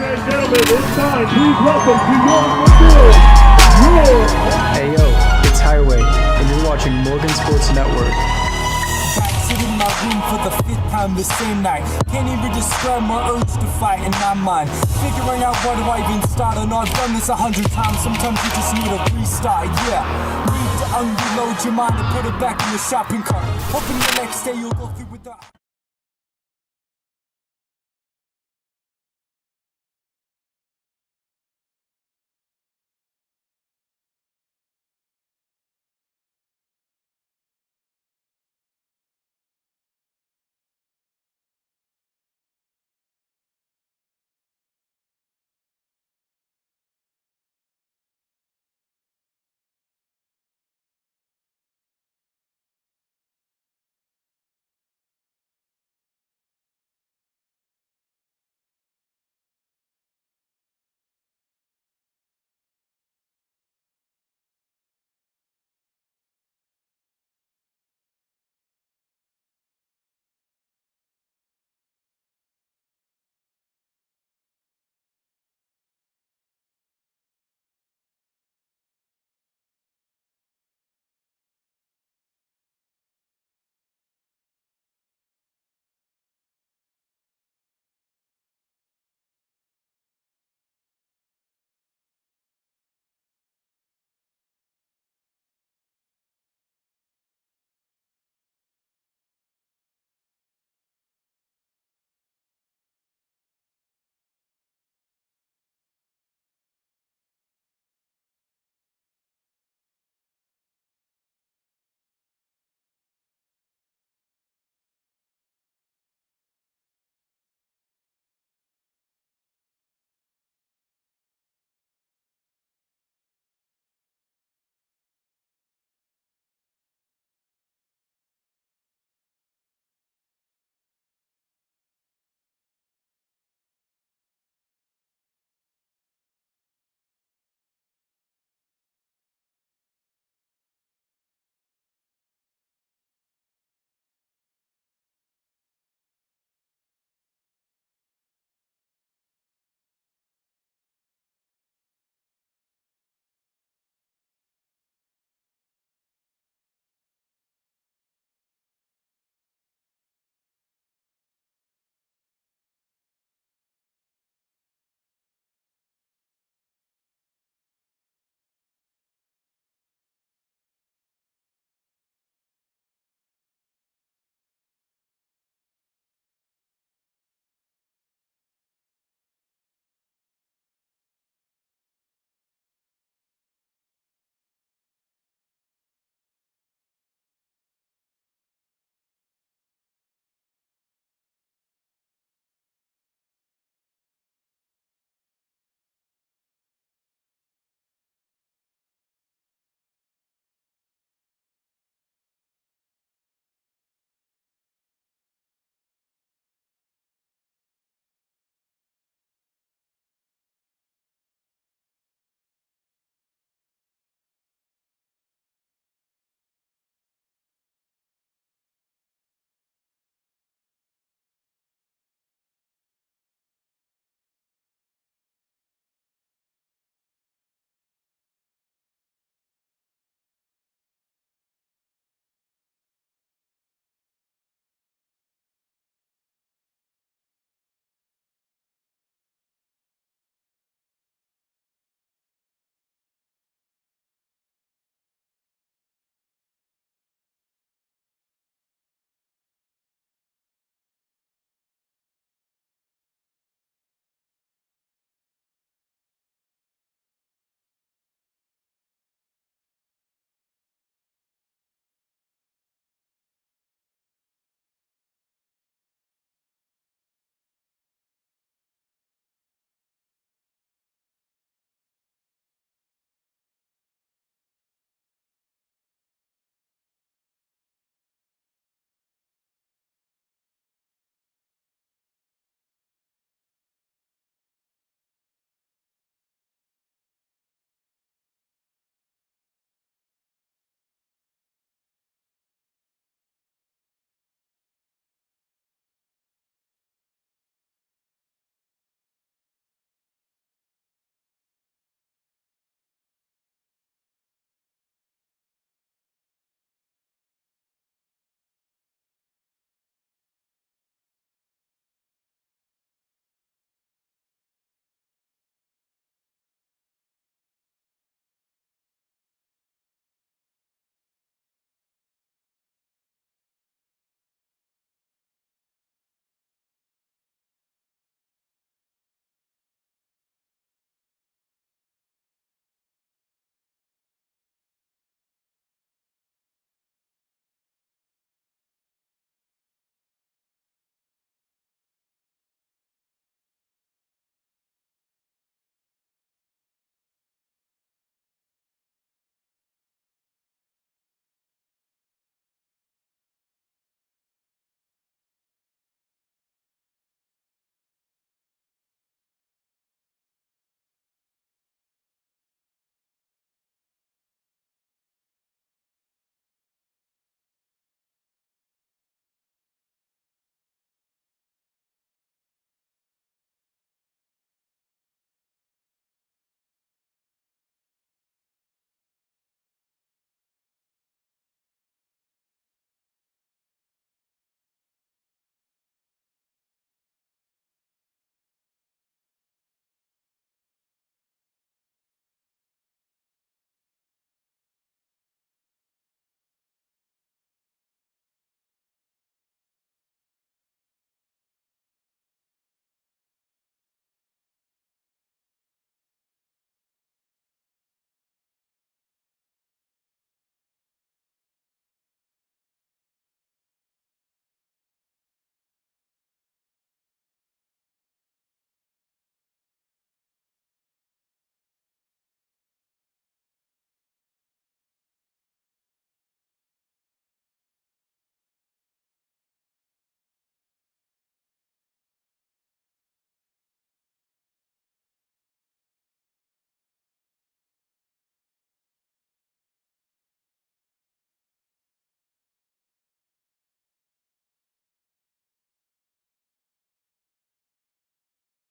and gentlemen, it's time. Please welcome to your Hey yo, it's Highway, and you're watching Morgan Sports Network. Sitting in my room for the fifth time the same night. Can't even describe my urge to fight in my mind. Figuring out where do I even start, and I've done this 100 times. Sometimes you just need a restart, yeah. Need to unload your mind and put it back in the shopping cart. Hoping the next day you'll go through with the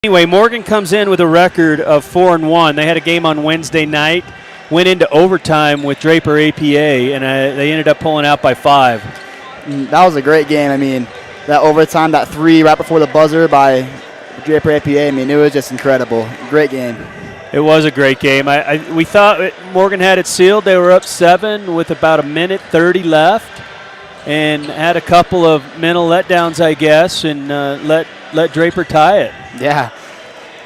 Anyway, Morgan comes in with a record of 4-1. They had a game on Wednesday night, went into overtime with Draper APA, and they ended up pulling out by 5. That was a great game. I mean, that overtime, that 3 right before the buzzer by Draper APA, I mean, it was just incredible. Great game. It was a great game. We thought Morgan had it sealed. They were up 7 with about 1:30 left and had a couple of mental letdowns, I guess, and let Draper tie it. Yeah.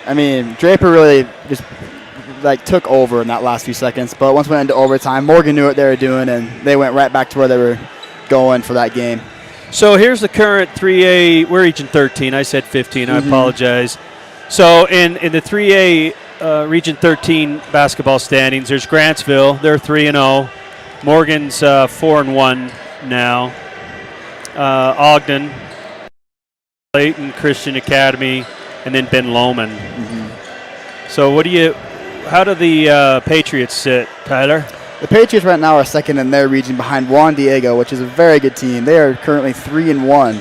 I mean, Draper really just took over in that last few seconds, but once we went into overtime, Morgan knew what they were doing, and they went right back to where they were going for that game. So here's the current 3A. We're Region 13. I said 15. I apologize. So in the 3A Region 13 basketball standings, there's Grantsville. They're 3-0. Morgan's 4-1 now. Ogden, Layton Christian Academy, and then Ben Lomond. So how do the Patriots sit, Tyler? The Patriots right now are second in their region behind Juan Diego, which is a very good team. They are currently 3-1.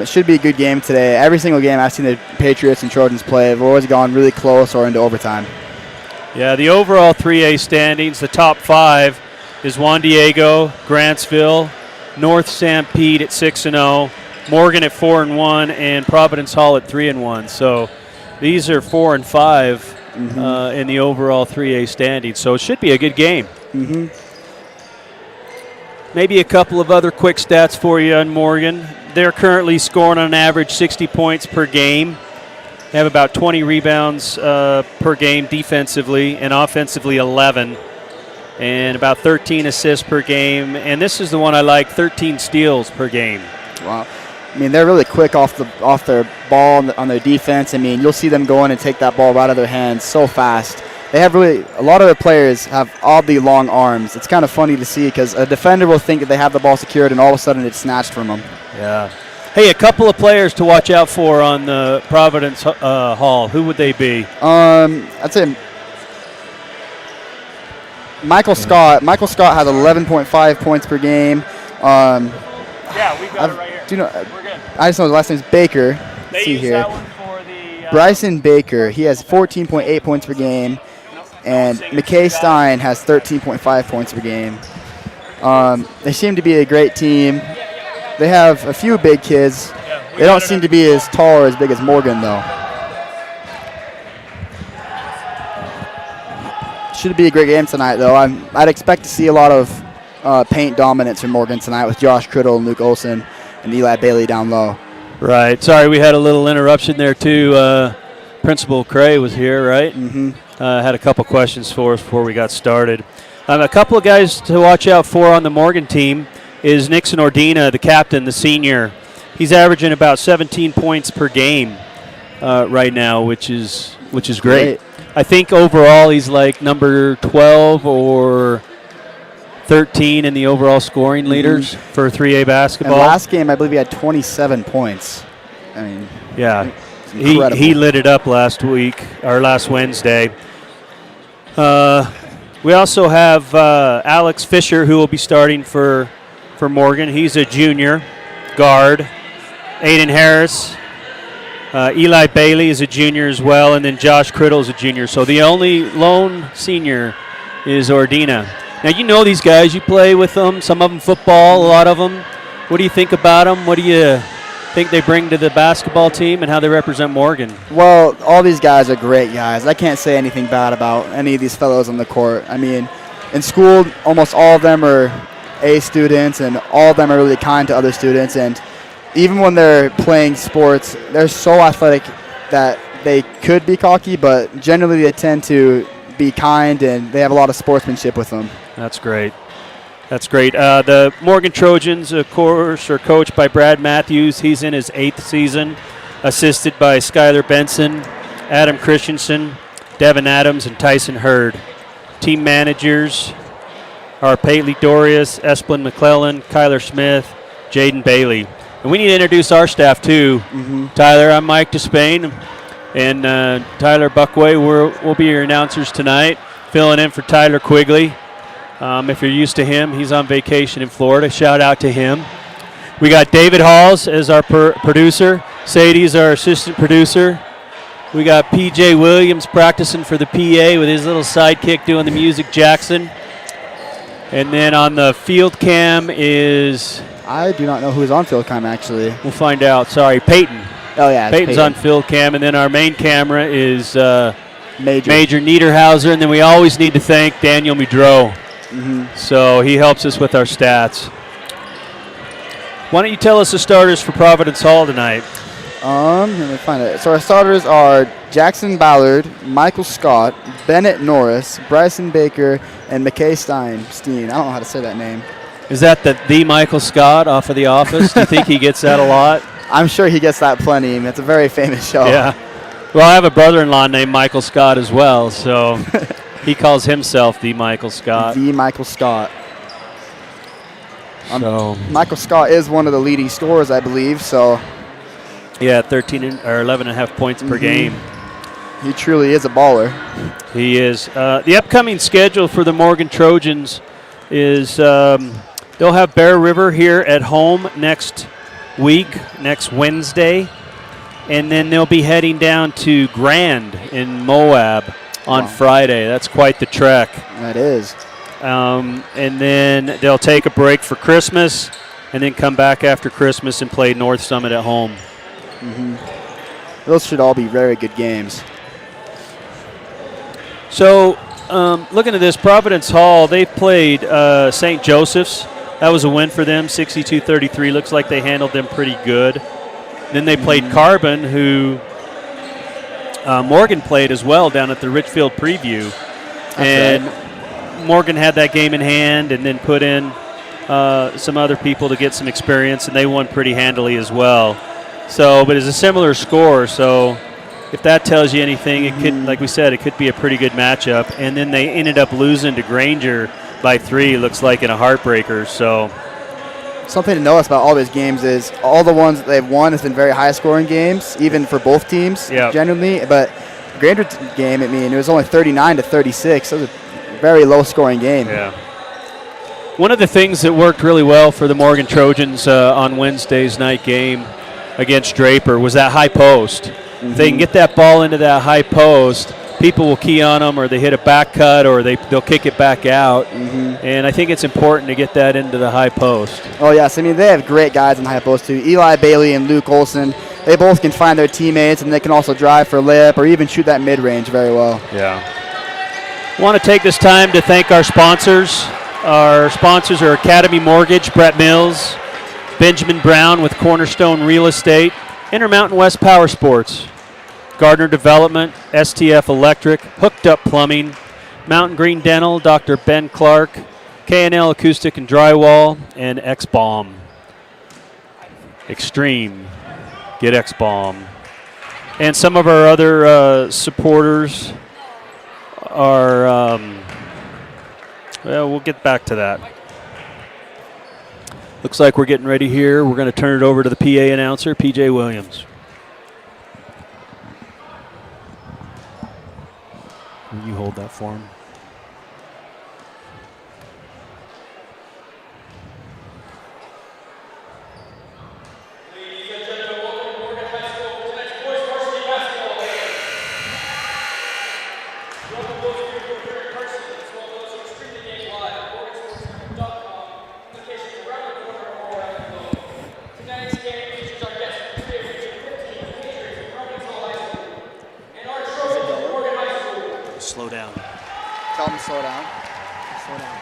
It should be a good game today. Every single game I've seen the Patriots and Trojans play have always gone really close or into overtime. Yeah, the overall 3A standings, the top 5 is Juan Diego, Grantsville, North Sanpete at 6-0, Morgan at 4-1, and Providence Hall at 3-1. So these are 4 and 5 in the overall 3A standings. So it should be a good game. Maybe a couple of other quick stats for you on Morgan. They're currently scoring on average 60 points per game. They have about 20 rebounds per game defensively, and offensively 11, and about 13 assists per game. And this is the one I like, 13 steals per game. Wow. I mean, they're really quick off their ball on their defense. I mean, you'll see them go in and take that ball right out of their hands so fast. They have a lot of their players have oddly long arms. It's kind of funny to see because a defender will think that they have the ball secured and all of a sudden it's snatched from them. Yeah. Hey, a couple of players to watch out for on the Providence Hall. Who would they be? I'd say Michael Scott. Michael Scott has 11.5 points per game. Yeah, we've got it right here. We're good. I just know his last name's Baker. They see use here. that one for the Bryson Baker. He has 14.8 points per game. And McKay Stein has 13.5 points per game. They seem to be a great team. They have a few big kids. They don't seem to be as tall or as big as Morgan, though. Should be a great game tonight, though. I'd expect to see a lot of paint dominance from Morgan tonight with Josh Criddle and Luke Olson and Eli Bailey down low. Right. Sorry, we had a little interruption there, too. Principal Cray was here, right? Had a couple questions for us before we got started. A couple of guys to watch out for on the Morgan team is Nixon Ordina, the captain, the senior. He's averaging about 17 points per game right now, which is great. I think overall he's like number 12 or 13 in the overall scoring leaders for 3A basketball. And last game, I believe he had 27 points. I mean, yeah, he lit it up last Wednesday. We also have Alex Fisher, who will be starting for Morgan. He's a junior guard. Aiden Harris. Eli Bailey is a junior as well, and then Josh Criddle is a junior. So the only lone senior is Ordina. Now, you know these guys. You play with them, some of them football, a lot of them. What do you think about them? What do you think they bring to the basketball team and how they represent Morgan? Well, all these guys are great guys. I can't say anything bad about any of these fellows on the court. I mean, in school, almost all of them are A students, and all of them are really kind to other students. And even when they're playing sports, they're so athletic that they could be cocky, but generally they tend to be kind, and they have a lot of sportsmanship with them. That's great. That's great. The Morgan Trojans, of course, are coached by Brad Matthews. He's in his 8th season, assisted by Skylar Benson, Adam Christensen, Devin Adams, and Tyson Hurd. Team managers are Paitley Dorius, Esplin McClellan, Kyler Smith, Jaden Bailey. And we need to introduce our staff, too. Tyler, I'm Mike Despain, and Tyler Buckway. We'll be your announcers tonight, filling in for Tyler Quigley. If you're used to him, he's on vacation in Florida. Shout out to him. We got David Halls as our producer. Sadie's our assistant producer. We got PJ Williams practicing for the PA with his little sidekick doing the music, Jackson. And then on the field cam is... I do not know who's on field cam, actually. We'll find out. Sorry, Peyton. Oh, yeah. Peyton's on field cam. And then our main camera is Major Niederhauser. And then we always need to thank Daniel Mudreau. So he helps us with our stats. Why don't you tell us the starters for Providence Hall tonight? Let me find it. So our starters are Jackson Ballard, Michael Scott, Bennett Norris, Bryson Baker, and McKay Steen. I don't know how to say that name. Is that the Michael Scott off of The Office? Do you think he gets that a lot? I'm sure he gets that plenty. It's a very famous show. Yeah. Well, I have a brother-in-law named Michael Scott as well, so he calls himself the Michael Scott. The Michael Scott. So Michael Scott is one of the leading scorers, I believe. So yeah, 11.5 points per game. He truly is a baller. He is. The upcoming schedule for the Morgan Trojans is they'll have Bear River here at home next week, next Wednesday, and then they'll be heading down to Grand in Moab on Friday. That's quite the trek. That is. And then they'll take a break for Christmas and then come back after Christmas and play North Summit at home. Those should all be very good games. So looking at this, Providence Hall, they played St. Joseph's. That was a win for them, 62-33. Looks like they handled them pretty good. Then they played Carbon, who Morgan played as well down at the Richfield Preview. And Morgan had that game in hand and then put in some other people to get some experience, and they won pretty handily as well. So, but it's a similar score, so if that tells you anything, it could, like we said, it could be a pretty good matchup. And then they ended up losing to Granger by 3, looks like, in a heartbreaker. So something to notice about all these games is all the ones that they've won has been very high-scoring games, even for both teams, genuinely. But Granger game, I mean, it was only 39-36. So it was a very low-scoring game. Yeah. One of the things that worked really well for the Morgan Trojans on Wednesday's night game against Draper was that high post. If they can get that ball into that high post, people will key on them, or they hit a back cut, or they'll kick it back out. And I think it's important to get that into the high post. Oh, yes. I mean, they have great guys in the high post, too. Eli Bailey and Luke Olson, they both can find their teammates, and they can also drive for layup or even shoot that mid-range very well. Yeah. Want to take this time to thank our sponsors. Our sponsors are Academy Mortgage, Brett Mills, Benjamin Brown with Cornerstone Real Estate, Intermountain West Power Sports, Gardner Development, STF Electric, Hooked Up Plumbing, Mountain Green Dental, Dr. Ben Clark, K&L Acoustic and Drywall, and X-Bomb. Extreme. Get X-Bomb. And some of our other supporters are, well, we'll get back to that. Looks like we're getting ready here. We're going to turn it over to the PA announcer, PJ Williams. Will you hold that for him? Slow down. Tell them to slow down. Slow down.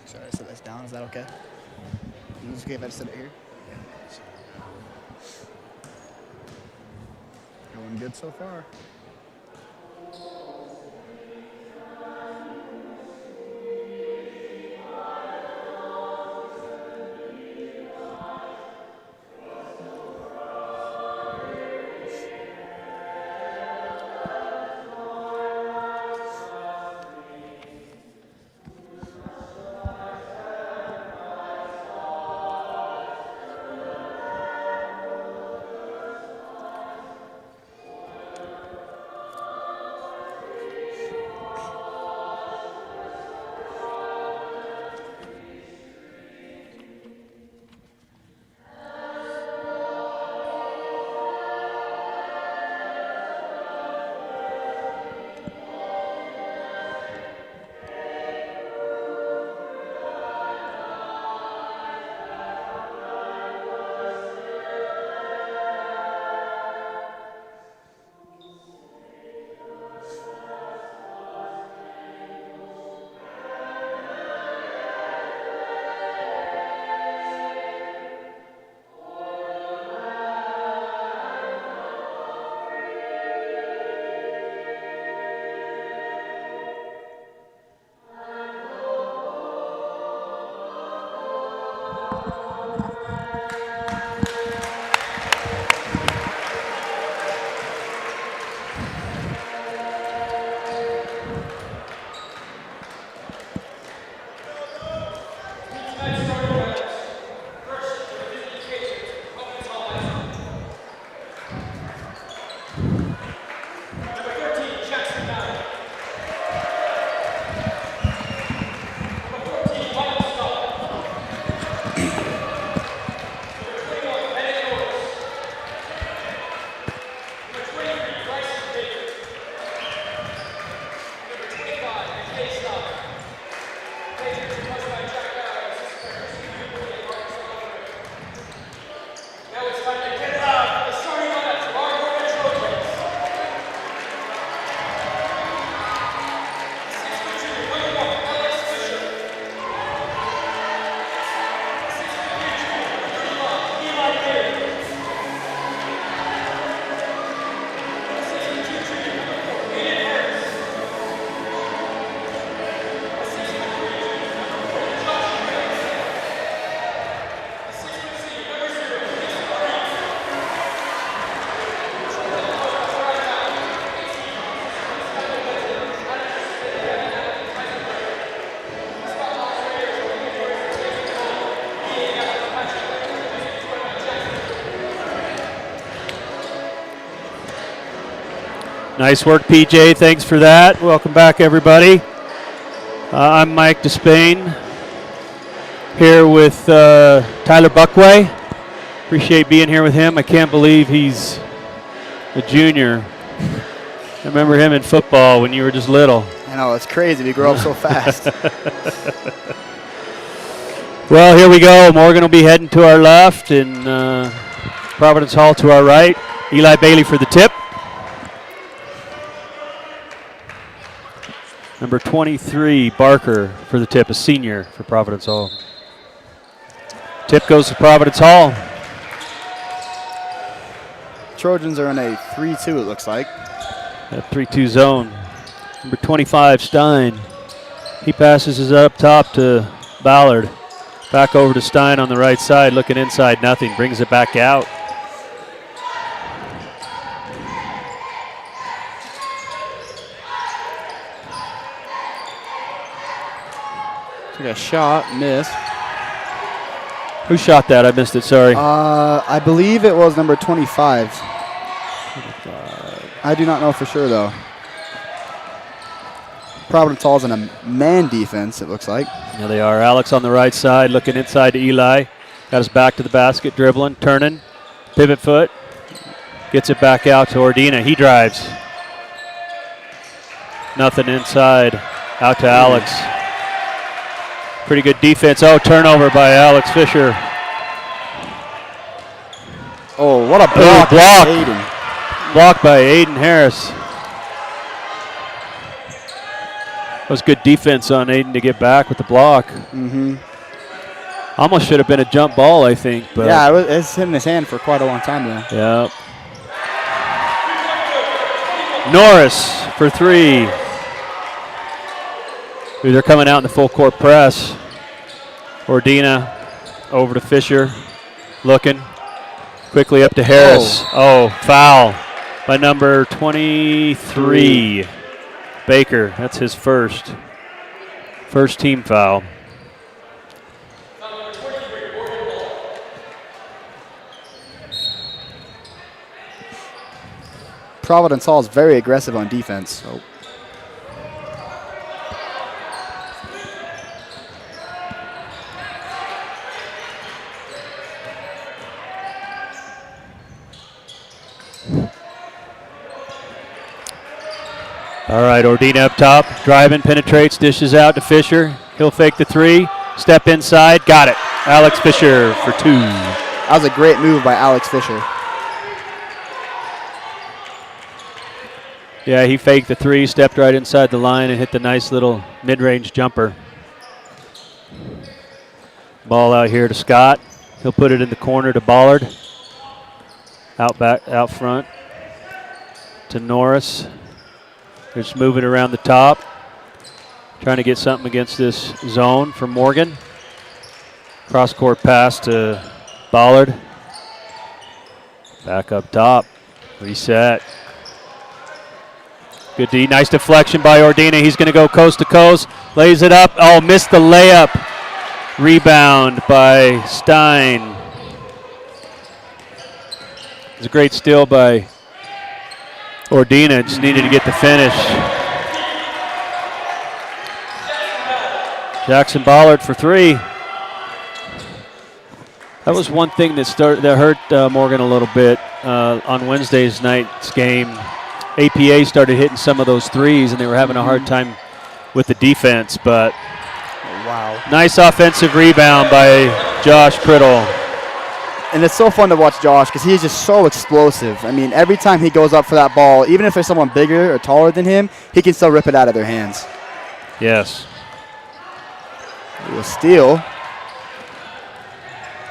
Should I set this down? Is that okay? Is it okay if I just sit it here? Going good so far. Nice work, PJ. Thanks for that. Welcome back, everybody. I'm Mike Despain here with Tyler Buckway. Appreciate being here with him. I can't believe he's a junior. I remember him in football when you were just little. I know, it's crazy. We grow up so fast. Well, here we go. Morgan will be heading to our left and Providence Hall to our right. Eli Bailey for the tip. Number 23, Barker for the tip, a senior for Providence Hall. Tip goes to Providence Hall. Trojans are in a 3-2, it looks like. That 3-2 zone. Number 25, Stein. He passes it up top to Ballard. Back over to Stein on the right side, looking inside, nothing. Brings it back out. Took a shot, missed. Who shot that? I missed it, sorry. I believe it was number 25. I do not know for sure, though. Providence Hall's in a man defense, it looks like. Yeah, they are. Alex on the right side, looking inside to Eli. Got his back to the basket, dribbling, turning, pivot foot. Gets it back out to Ordina. He drives. Nothing inside. Out to Alex. Pretty good defense. Oh, turnover by Alex Fisher. Oh, what a block. Block. Aiden. Blocked by Aiden Harris. That was good defense on Aiden to get back with the block. Mm-hmm. Almost should have been a jump ball, I think. But yeah, it's hit in his hand for quite a long time there. Yeah. Norris for three. They're coming out in the full court press. Ordina over to Fisher. Looking. Quickly up to Harris. Oh, foul by number 23. Baker. That's his first team foul. Providence Hall is very aggressive on defense. Oh. All right, Ordina up top, driving, penetrates, dishes out to Fisher. He'll fake the three, step inside, got it. Alex Fisher for two. That was a great move by Alex Fisher. Yeah, he faked the three, stepped right inside the line and hit the nice little mid-range jumper. Ball out here to Scott. He'll put it in the corner to Ballard. Out front to Norris. They're just moving around the top. Trying to get something against this zone from Morgan. Cross-court pass to Ballard. Back up top. Reset. Good D. Nice deflection by Ordina. He's going to go coast to coast. Lays it up. Oh, missed the layup. Rebound by Stein. It's a great steal by Ordina. Just needed to get the finish. Jackson Ballard for three. That was one thing that hurt Morgan a little bit on Wednesday's night's game. APA started hitting some of those threes, and they were having a hard time with the defense. But Wow. Nice offensive rebound by Josh Criddle. And it's so fun to watch Josh because he is just so explosive. I mean, every time he goes up for that ball, even if there's someone bigger or taller than him, he can still rip it out of their hands. Yes. He will steal.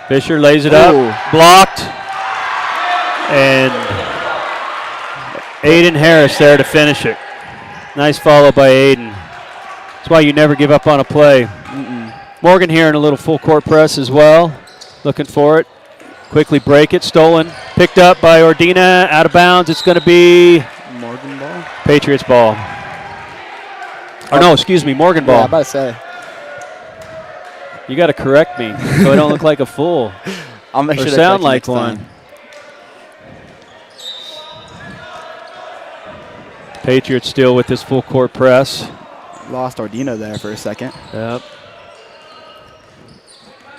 Fisher lays it Ooh. up, blocked, and Aiden Harris there to finish it. Nice follow by Aiden. That's why you never give up on a play. Morgan here in a little full court press as well. Looking for it. Quickly break it. Stolen. Picked up by Ordina. Out of bounds. It's going to be Morgan ball? Patriots ball. Or no, excuse me, Morgan Yeah, ball. I'm about to say. You got to correct me so I don't look like a fool. I'll make Or sure to sound correct you like next one. time. Patriots still with this full court press. Lost Ordino there for a second. Yep.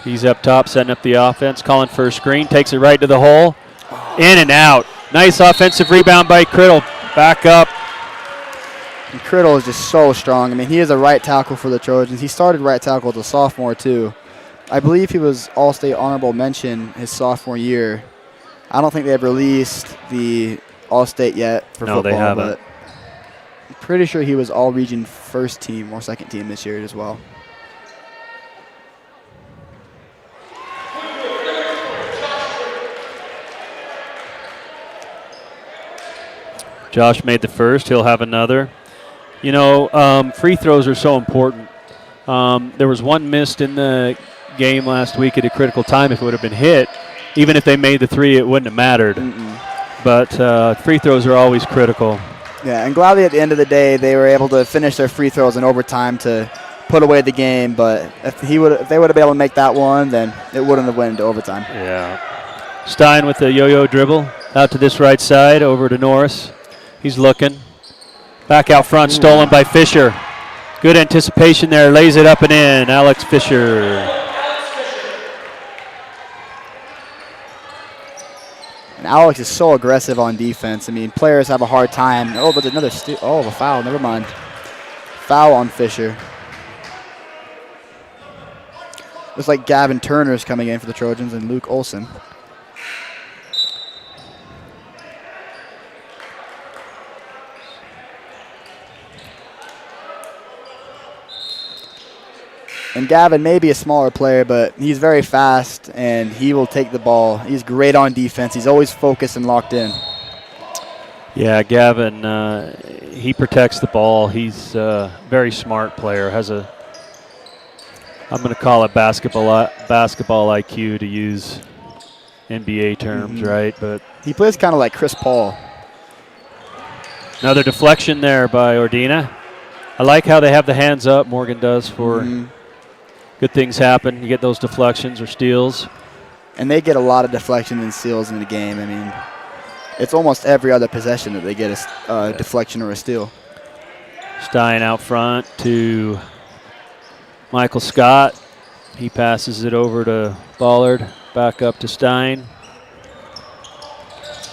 He's up top, setting up the offense, calling for a screen, takes it right to the hole. In and out. Nice offensive rebound by Criddle. Back up. And Criddle is just so strong. I mean, he is a right tackle for the Trojans. He started right tackle as a sophomore, too. I believe he was All-State honorable mention his sophomore year. I don't think they've released the All-State yet for No, football. they haven't. But I'm pretty sure he was All-Region first team or second team this year as well. Josh made the first. He'll have another. You know, free throws are so important. There was one missed in the game last week at a critical time. If it would have been hit, even if they made the three, it wouldn't have mattered. But free throws are always critical. Yeah, and gladly at the end of the day, they were able to finish their free throws in overtime to put away the game. But if they would have been able to make that one, then it wouldn't have went into overtime. Yeah. Stein with the yo-yo dribble out to this right side, over to Norris. He's looking. Back out front, stolen by Fisher. Good anticipation there, lays it up and in. Alex Fisher. And Alex is so aggressive on defense. I mean, players have a hard time. Oh, but another steal. Oh, a foul. Never mind. Foul on Fisher. Looks like Gavin Turner's coming in for the Trojans and Luke Olson. And Gavin may be a smaller player, but he's very fast, and he will take the ball. He's great on defense. He's always focused and locked in. Yeah, Gavin, he protects the ball. He's a very smart player. Has a, I'm going to call it basketball IQ to use NBA terms, right? But he plays kind of like Chris Paul. Another deflection there by Ordina. I like how they have the hands up. Morgan does for good things happen. You get those deflections or steals. And they get a lot of deflections and steals in the game. I mean, it's almost every other possession that they get a deflection or a steal. Stein out front to Michael Scott. He passes it over to Ballard. Back up to Stein.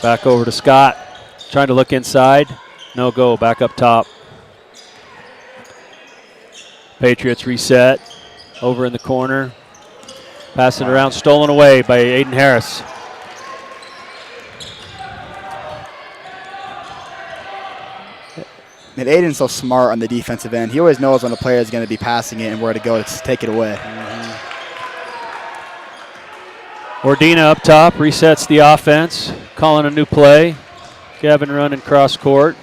Back over to Scott. Trying to look inside. No go. Back up top. Patriots reset. Over in the corner. Passing around. Stolen away by Aiden Harris. And Aiden's so smart on the defensive end. He always knows when a player is going to be passing it and where to go to take it away. Ordina up top, resets the offense, calling a new play. Gavin running cross court.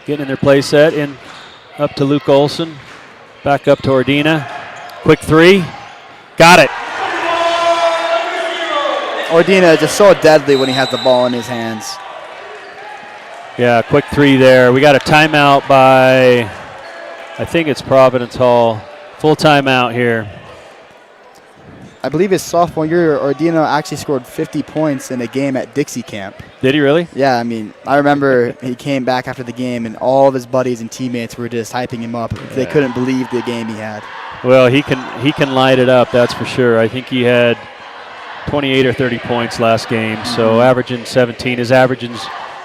Getting in their play set, in up to Luke Olson. Back up to Ordina. Quick three. Got it. Ordina is just so deadly when he has the ball in his hands. Yeah, quick three there. We got a timeout by, I think it's Providence Hall. Full timeout here. I believe his sophomore year, Ordino actually scored 50 points in a game at Dixie Camp. Did he really? Yeah, I mean, I remember he came back after the game and all of his buddies and teammates were just hyping him up. They couldn't believe the game he had. Well, he can light it up, that's for sure. I think he had 28 or 30 points last game, so averaging 17. His averaging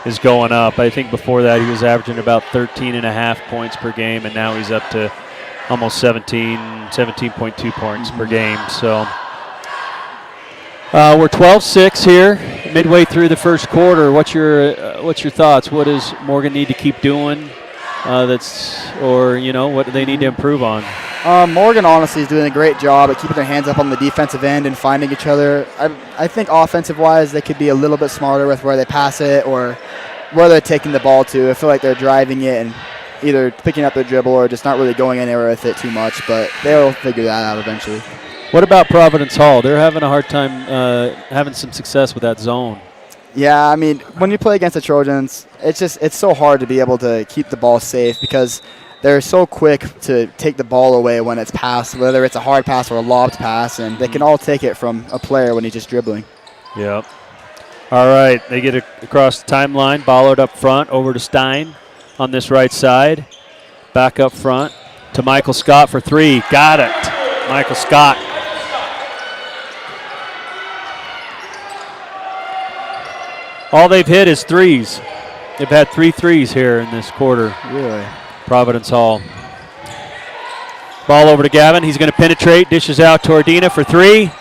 is going up. I think before that he was averaging about 13.5 points per game, and now he's up to almost 17.2 points per game. So we're 12-6 here, midway through the first quarter. What's your thoughts? What does Morgan need to keep doing? What do they need to improve on? Morgan honestly is doing a great job at keeping their hands up on the defensive end and finding each other. I think offensive-wise, they could be a little bit smarter with where they pass it or where they're taking the ball to. I feel like they're driving it and either picking up their dribble or just not really going anywhere with it too much, but they'll figure that out eventually. What about Providence Hall? They're having a hard time having some success with that zone. Yeah, I mean, when you play against the Trojans, it's so hard to be able to keep the ball safe because they're so quick to take the ball away when it's passed, whether it's a hard pass or a lobbed pass, and they can all take it from a player when he's just dribbling. Yep. All right, they get across the timeline. Ballard up front, over to Stein on this right side. Back up front to Michael Scott for three. Got it. Michael Scott. All they've hit is threes. They've had 3 threes here in this quarter. Really? Providence Hall. Ball over to Gavin. He's going to penetrate. Dishes out to Ordina for three.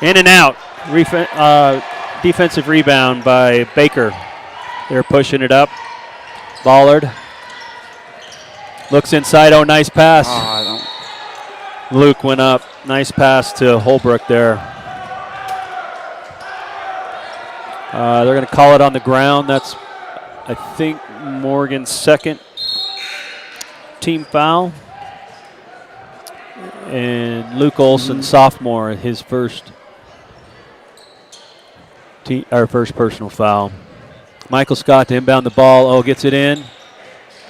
In and out. Defensive rebound by Baker. They're pushing it up. Ballard. Looks inside. Oh, nice pass. Luke went up. Nice pass to Holbrook there. They're going to call it on the ground. That's, I think, Morgan's second team foul. And Luke Olson, sophomore, his first personal foul. Michael Scott to inbound the ball. Oh, gets it in.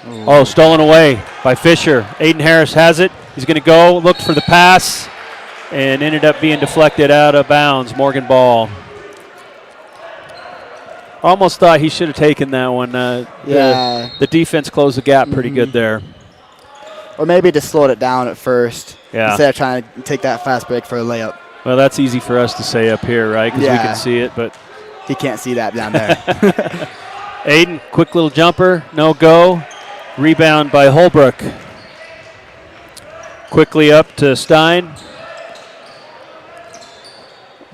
Oh, stolen away by Fisher. Aiden Harris has it. He's going to go. Looked for the pass and ended up being deflected out of bounds. Morgan ball. Almost thought he should have taken that one. The defense closed the gap pretty good there. Or maybe just slowed it down at first instead of trying to take that fast break for a layup. Well, that's easy for us to say up here, right? Because we can see it, but he can't see that down there. Aiden, quick little jumper, no go. Rebound by Holbrook. Quickly up to Stein.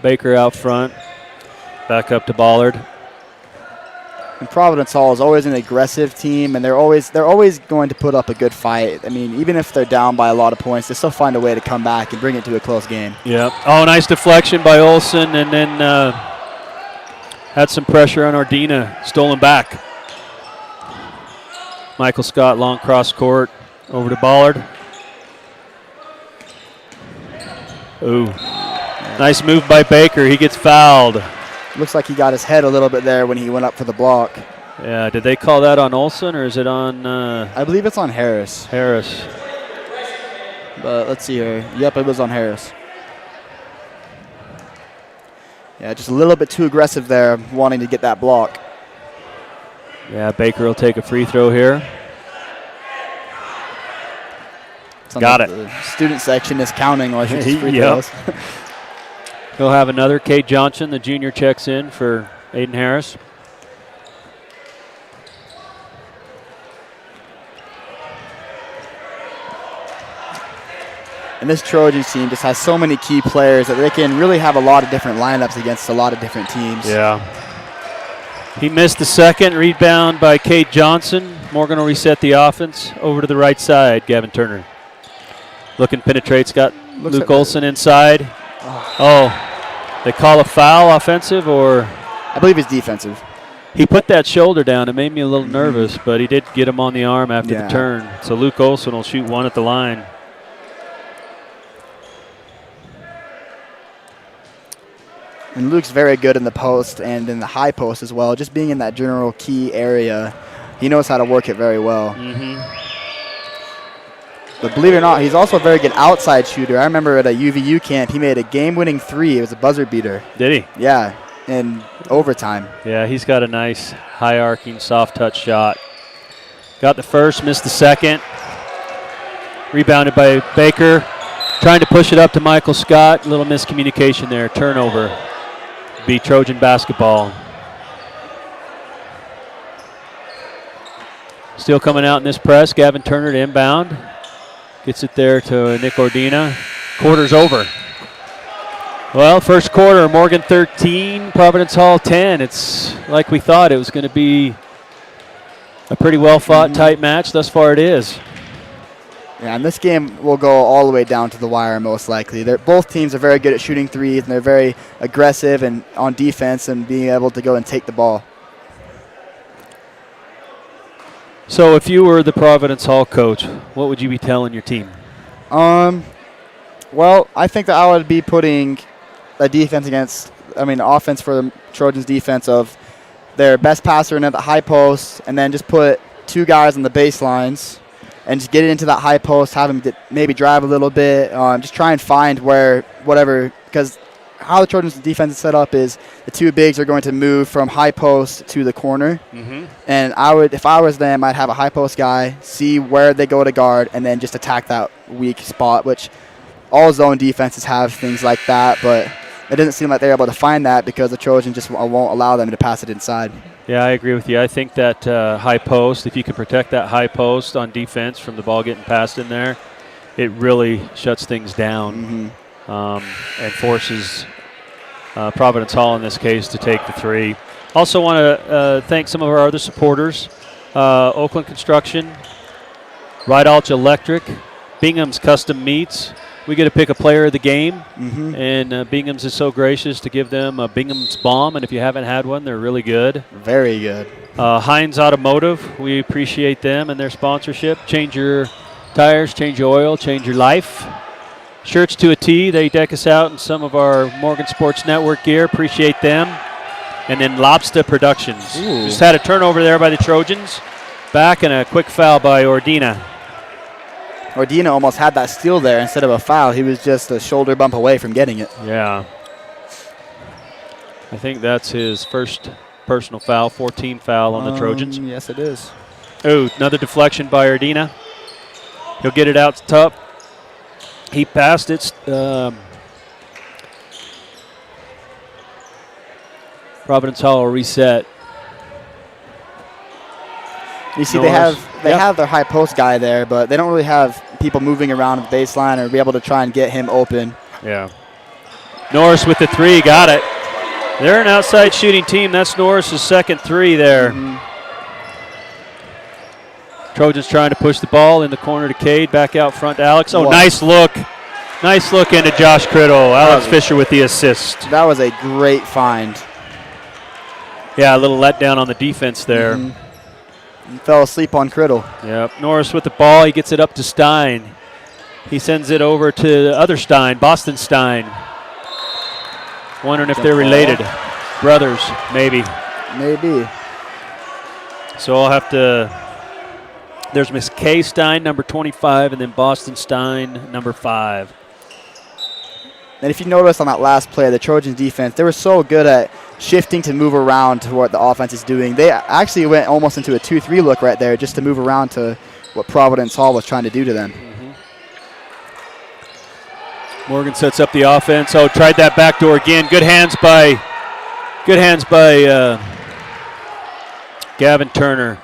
Baker out front. Back up to Ballard. And Providence Hall is always an aggressive team, and they're always going to put up a good fight. I mean, even if they're down by a lot of points, they still find a way to come back and bring it to a close game. Yep. Oh, nice deflection by Olson, and then had some pressure on Ordina. Stolen back. Michael Scott, long cross court, over to Ballard. Ooh. Nice move by Baker. He gets fouled. Looks like he got his head a little bit there when he went up for the block. Yeah, did they call that on Olson or is it on? I believe it's on Harris. Harris. But let's see here. Yep, it was on Harris. Yeah, just a little bit too aggressive there, wanting to get that block. Yeah, Baker will take a free throw here. Got it. The student section is counting while she's free throws. He'll have another. Kate Johnson, the junior, checks in for Aiden Harris. And this Trojans team just has so many key players that they can really have a lot of different lineups against a lot of different teams. Yeah. He missed the second. Rebound by Kate Johnson. Morgan will reset the offense over to the right side. Gavin Turner. Looking, penetrates, got Luke Olson inside. Oh, they call a foul, offensive, or? I believe it's defensive. He put that shoulder down. It made me a little nervous, but he did get him on the arm after the turn. So Luke Olson will shoot one at the line. And Luke's very good in the post and in the high post as well. Just being in that general key area, he knows how to work it very well. But believe it or not, he's also a very good outside shooter. I remember at a UVU camp, he made a game-winning three. It was a buzzer beater. Did he? Yeah, in overtime. Yeah, he's got a nice high-arcing, soft-touch shot. Got the first, missed the second. Rebounded by Baker. Trying to push it up to Michael Scott. A little miscommunication there. Turnover. Be Trojan basketball. Still coming out in this press. Gavin Turner to inbound. Gets it there to Nick Ordina. Quarter's over. Well, first quarter, Morgan 13, Providence Hall 10. It's like we thought it was going to be a pretty well-fought, tight match. Thus far it is. Yeah, and this game will go all the way down to the wire most likely. Both teams are very good at shooting threes, and they're very aggressive and on defense and being able to go and take the ball. So if you were the Providence Hall coach, what would you be telling your team? Well, I think that I would be putting a offense for the Trojans defense of their best passer in at the high post, and then just put 2 guys on the baselines and just get it into that high post, have them maybe drive a little bit, just try and find because how the Trojans defense is set up is the 2 bigs are going to move from high post to the corner. Mm-hmm. And if I was them, I'd have a high post guy, see where they go to guard, and then just attack that weak spot, which all zone defenses have things like that, but it doesn't seem like they're able to find that because the Trojans just won't allow them to pass it inside. Yeah, I agree with you. I think that high post, if you can protect that high post on defense from the ball getting passed in there, it really shuts things down and forces Providence Hall in this case to take the 3. Also want to thank some of our other supporters, Oakland Construction, Ride Alch Electric, Bingham's Custom Meats. We get to pick a player of the game, and Bingham's is so gracious to give them a Bingham's Bomb, and if you haven't had one, they're really good. Very good. Heinz Automotive, we appreciate them and their sponsorship. Change your tires, change your oil, change your life. Shirts to a T, they deck us out in some of our Morgan Sports Network gear. Appreciate them. And then Lobster Productions. Ooh. Just had a turnover there by the Trojans. Back and a quick foul by Ordina. Ordina almost had that steal there instead of a foul. He was just a shoulder bump away from getting it. Yeah. I think that's his first personal foul, 14 foul on the Trojans. Yes, it is. Oh, another deflection by Ordina. He'll get it out top. He passed it. Providence Hall will reset. You see, they have their high post guy there, but they don't really have people moving around the baseline or be able to try and get him open. Yeah. Norris with the 3, got it. They're an outside shooting team. That's Norris's second 3 there. Trojans trying to push the ball in the corner to Cade, back out front to Alex. Oh, nice look. Nice look into Josh Criddle. Alex Fisher with the assist. That was a great find. Yeah, a little letdown on the defense there. He fell asleep on Criddle. Yep. Norris with the ball. He gets it up to Stein. He sends it over to the other Stein, Boston Stein. Wondering if they're related. Brothers, maybe. Maybe. So I'll have to... There's Miss Kay Stein, number 25, and then Boston Stein, number 5. And if you notice on that last play, the Trojans defense, they were so good at shifting to move around to what the offense is doing. They actually went almost into a 2-3 look right there just to move around to what Providence Hall was trying to do to them. Morgan sets up the offense. Oh, tried that backdoor again. Good hands by Gavin Turner.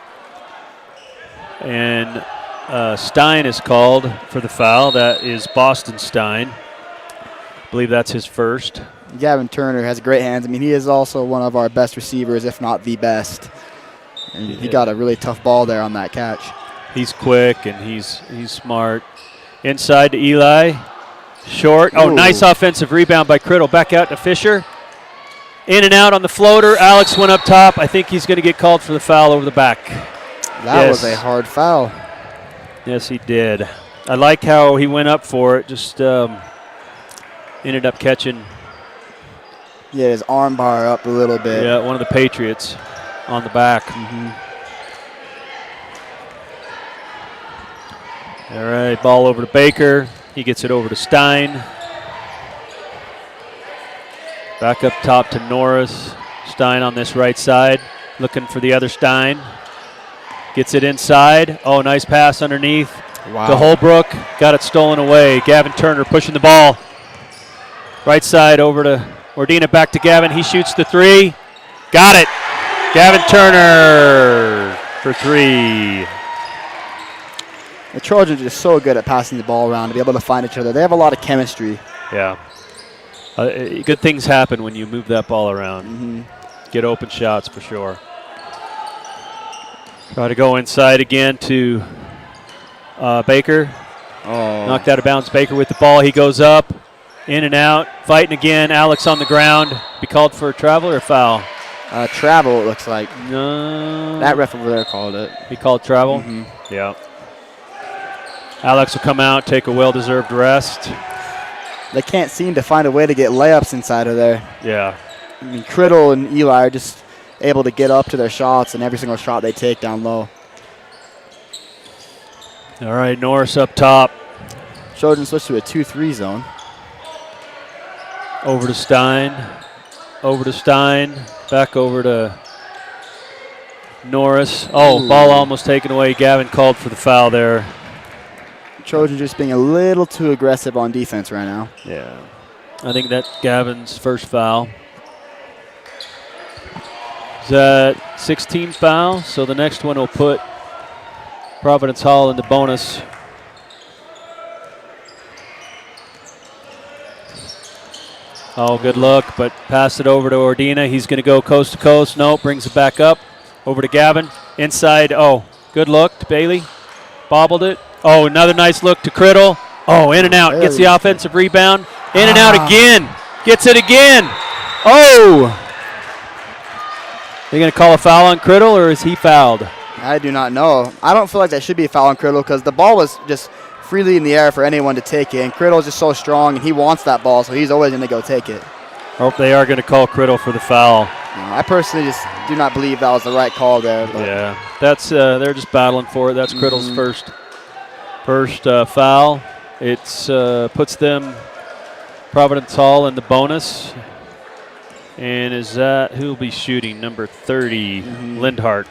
And Stein is called for the foul. That is Boston Stein. I believe that's his first. Gavin Turner has great hands. I mean, he is also one of our best receivers, if not the best. And he got a really tough ball there on that catch. He's quick and he's smart. Inside to Eli. Short. Oh, nice offensive rebound by Criddle. Back out to Fisher. In and out on the floater. Alex went up top. I think he's going to get called for the foul over the back. That was a hard foul. Yes, he did. I like how he went up for it. Just ended up catching. Yeah, his arm bar up a little bit. Yeah, one of the Patriots on the back. All right, ball over to Baker. He gets it over to Stein. Back up top to Norris. Stein on this right side, looking for the other Stein. Gets it inside. Oh, nice pass underneath. Wow. To Holbrook. Got it stolen away. Gavin Turner pushing the ball. Right side over to Ordina, back to Gavin. He shoots the 3. Got it. Gavin Turner for 3. The Trojans are just so good at passing the ball around to be able to find each other. They have a lot of chemistry. Yeah. Good things happen when you move that ball around. Get open shots for sure. Try to go inside again to Baker. Knocked out of bounds. Baker with the ball. He goes up, in and out, fighting again. Alex on the ground. Be called for a travel or a foul? Travel, it looks like. No. That ref over there called it. He called travel? Yeah. Alex will come out, take a well-deserved rest. They can't seem to find a way to get layups inside of there. Yeah. I mean, Criddle and Eli are just able to get up to their shots, and every single shot they take down low. All right, Norris up top. Trojans switch to a 2-3 zone. Over to Stein. Over to Stein. Back over to Norris. Oh, ball almost taken away. Gavin called for the foul there. Trojans just being a little too aggressive on defense right now. Yeah. I think that's Gavin's first foul. Is that 16th foul? So the next one will put Providence Hall in the bonus. Oh, good look, but pass it over to Ordina. He's going to go coast to coast. No, brings it back up. Over to Gavin. Inside. Oh, good look to Bailey. Bobbled it. Oh, another nice look to Criddle. Oh, in and out. Gets the offensive rebound. In and out again. Gets it again. Oh! They going to call a foul on Criddle, or is he fouled? I do not know. I don't feel like that should be a foul on Criddle because the ball was just freely in the air for anyone to take it. And Criddle's just so strong, and he wants that ball, so he's always going to go take it. Hope they are going to call Criddle for the foul. I personally just do not believe that was the right call there. But. Yeah, that's they're just battling for it. That's Criddle's first foul. It's puts them Providence Hall in the bonus. And is that who will be shooting? Number 30, Lindhart.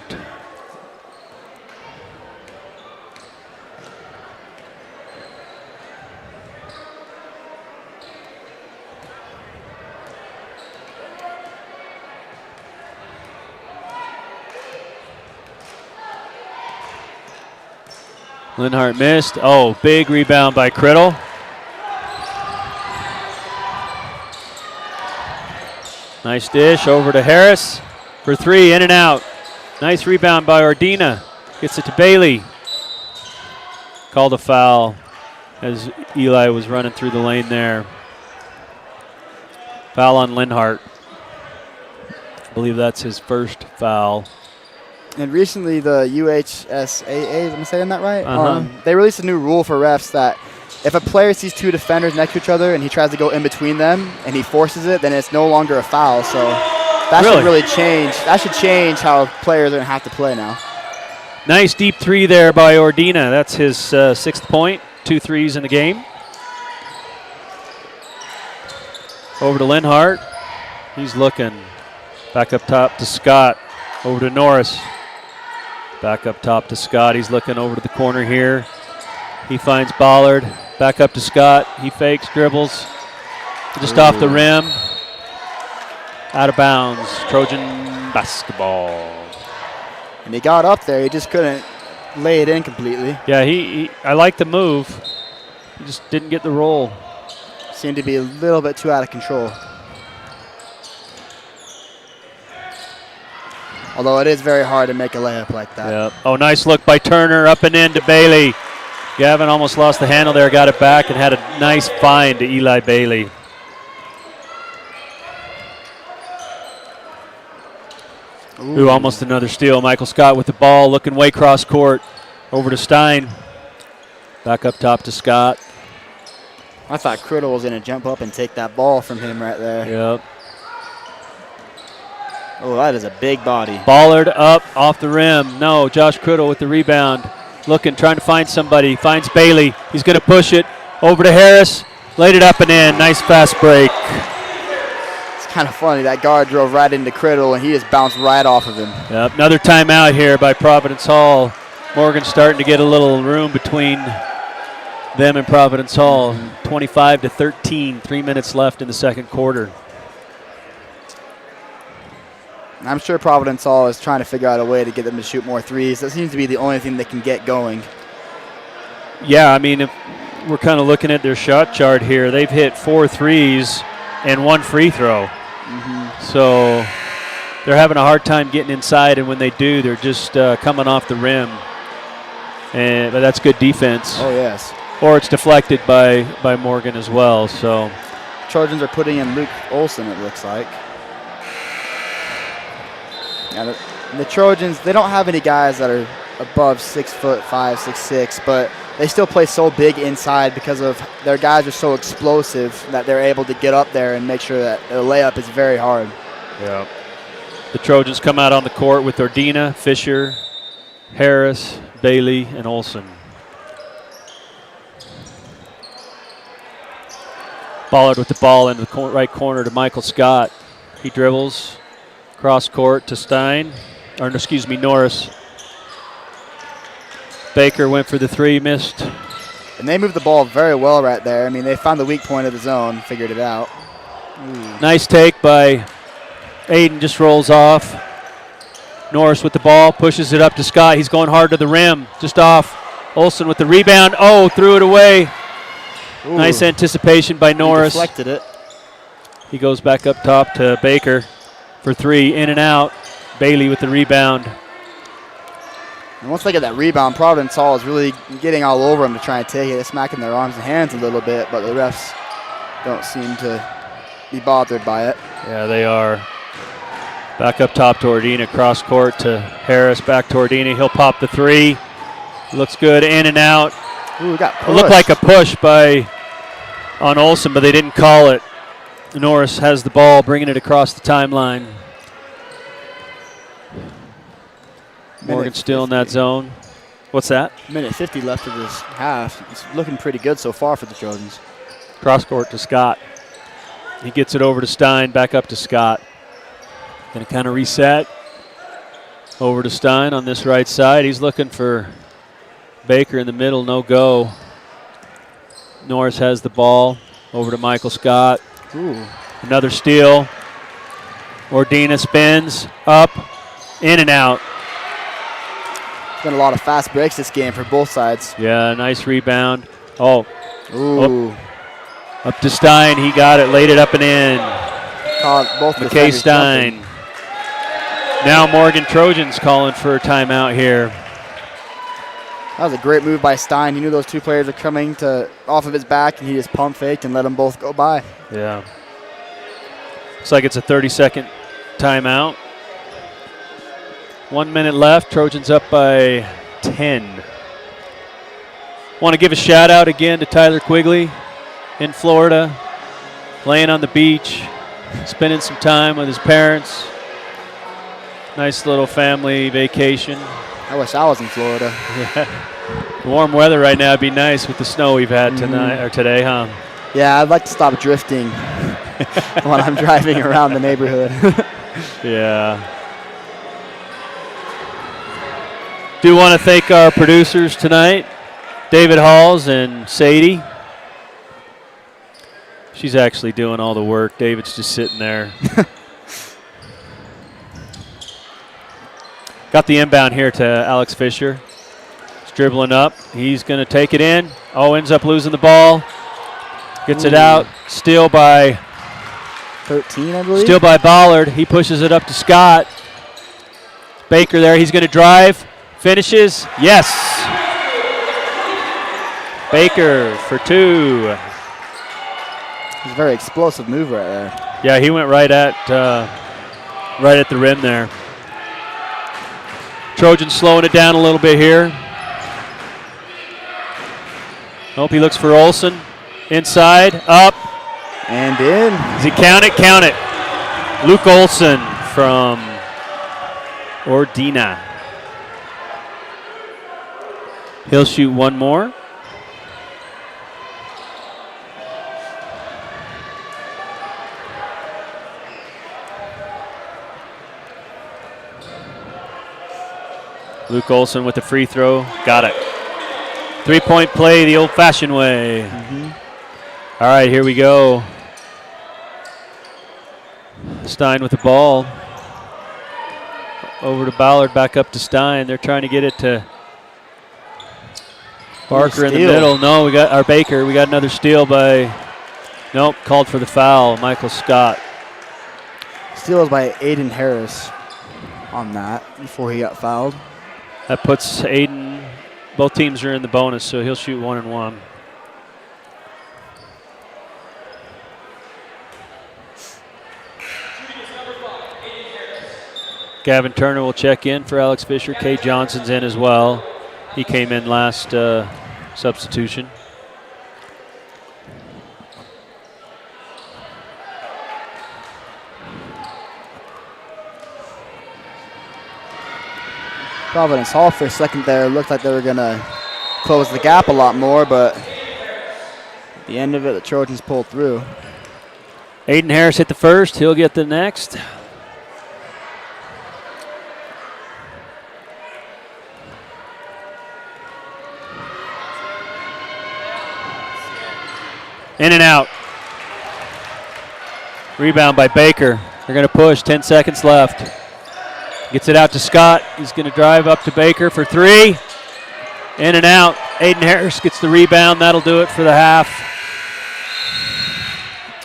Lindhart missed. Oh, big rebound by Criddle. Nice dish over to Harris for three, in and out. Nice rebound by Ordina. Gets it to Bailey. Called a foul as Eli was running through the lane there. Foul on Lindhart. I believe that's his first foul. And recently the UHSAA, am I saying that right? They released a new rule for refs that if a player sees two defenders next to each other and he tries to go in between them and he forces it, then it's no longer a foul. So that should really change. That should change how players are going to have to play now. Nice deep three there by Ordina. That's his sixth point. 2 threes in the game. Over to Lindhart. He's looking. Back up top to Scott. Over to Norris. Back up top to Scott. He's looking over to the corner here. He finds Ballard. Back up to Scott. He fakes, dribbles. Just off the rim. Out of bounds. Trojan basketball. And he got up there. He just couldn't lay it in completely. Yeah, I like the move. He just didn't get the roll. Seemed to be a little bit too out of control. Although it is very hard to make a layup like that. Yep. Oh, nice look by Turner. Up and in to Bailey. Gavin almost lost the handle there, got it back, and had a nice find to Eli Bailey. Ooh, almost another steal. Michael Scott with the ball, looking way cross court. Over to Stein. Back up top to Scott. I thought Criddle was going to jump up and take that ball from him right there. Yep. Oh, that is a big body. Ballard up off the rim. No, Josh Criddle with the rebound. Looking, trying to find somebody. Finds Bailey. He's going to push it over to Harris. Laid it up and in. Nice fast break. It's kind of funny. That guard drove right into Criddle, and he just bounced right off of him. Yep. Another timeout here by Providence Hall. Morgan starting to get a little room between them and Providence Hall. 25-13. 3 minutes left in the second quarter. I'm sure Providence Hall is trying to figure out a way to get them to shoot more threes. That seems to be the only thing that can get going. Yeah, I mean, if we're kind of looking at their shot chart here. They've hit 4 threes and 1 free throw. So they're having a hard time getting inside, and when they do, they're just coming off the rim. But that's good defense. Oh, yes. Or it's deflected by Morgan as well. So Trojans are putting in Luke Olson, it looks like. Yeah, the Trojans, they don't have any guys that are above 6'5", 6'6", but they still play so big inside because of their guys are so explosive that they're able to get up there and make sure that the layup is very hard. yeah, the Trojans come out on the court with Ordina, Fisher, Harris, Bailey, and Olson. Ballard with the ball into the right corner to Michael Scott. He dribbles cross court to Stein, or excuse me, Norris. Baker went for the 3, missed. And they moved the ball very well right there. I mean, they found the weak point of the zone, figured it out. Nice take by Aiden, just rolls off. Norris with the ball, pushes it up to Scott. He's going hard to the rim, just off. Olson with the rebound. Oh, threw it away. Ooh. Nice anticipation by Norris. He deflected it. He goes back up top to Baker for 3, in and out. Bailey with the rebound. And once they get that rebound, Providence Hall is really getting all over them to try and take it. They're smacking their arms and hands a little bit, but the refs don't seem to be bothered by it. Yeah, they are. Back up top to Ordina, cross court to Harris, back to Ordina. He'll pop the 3. Looks good, in and out. Ooh, we got pushed. It looked like a push on Olson, but they didn't call it. Norris has the ball, bringing it across the timeline. Morgan still in that zone. What's that? Minute 50 left of this half. It's looking pretty good so far for the Trojans. Cross court to Scott. He gets it over to Stein, back up to Scott. Going to kind of reset. Over to Stein on this right side. He's looking for Baker in the middle, no go. Norris has the ball. Over to Michael Scott. Ooh. Another steal. Ordina spins, up, in and out. There's been a lot of fast breaks this game for both sides. Yeah, nice rebound. Oh. Ooh. Up to Stein. He got it, laid it up and in. Caught both McKay defenders Stein. jumping. Now Morgan Trojans calling for a timeout here. That was a great move by Stein. He knew those 2 players were coming off of his back, and he just pump faked and let them both go by. Yeah. Looks like it's a 30-second timeout. 1 minute left. Trojans up by 10. Want to give a shout out again to Tyler Quigley in Florida, laying on the beach, spending some time with his parents. Nice little family vacation. I wish I was in Florida. Yeah. Warm weather right now would be nice with the snow we've had tonight or today, huh? Yeah, I'd like to stop drifting when I'm driving around the neighborhood. Yeah. Do want to thank our producers tonight, David Halls and Sadie. She's actually doing all the work. David's just sitting there. Got the inbound here to Alex Fisher. He's dribbling up. He's going to take it in. Oh, ends up losing the ball. Gets it out. Steal by 13, I believe. Steal by Ballard. He pushes it up to Scott. Baker there. He's going to drive. Finishes. Yes. Baker for 2. It's a very explosive move right there. Yeah, he went right at the rim there. Trojans slowing it down a little bit here. Hope he looks for Olson. Inside, up. And in. Does he count it? Count it. Luke Olson from Ordina. He'll shoot one more. Luke Olson with the free throw. Got it. 3-point play the old-fashioned way. All right, here we go. Stein with the ball. Over to Ballard, back up to Stein. They're trying to get it to Barker in the steal. middle. No, we got our Baker. We got another steal by, nope, called for the foul. Michael Scott. Steals by Aiden Harris on that before he got fouled. That puts Aiden, both teams are in the bonus, so he'll shoot 1 and 1. Gavin Turner will check in for Alex Fisher. Kay Johnson's in as well. He came in last substitution. Providence Hall for a second there looked like they were going to close the gap a lot more, but at the end of it, the Trojans pulled through. Aiden Harris hit the first. He'll get the next. In and out. Rebound by Baker. They're going to push. 10 seconds left. Gets it out to Scott. He's going to drive up to Baker for 3. In and out. Aiden Harris gets the rebound. That'll do it for the half.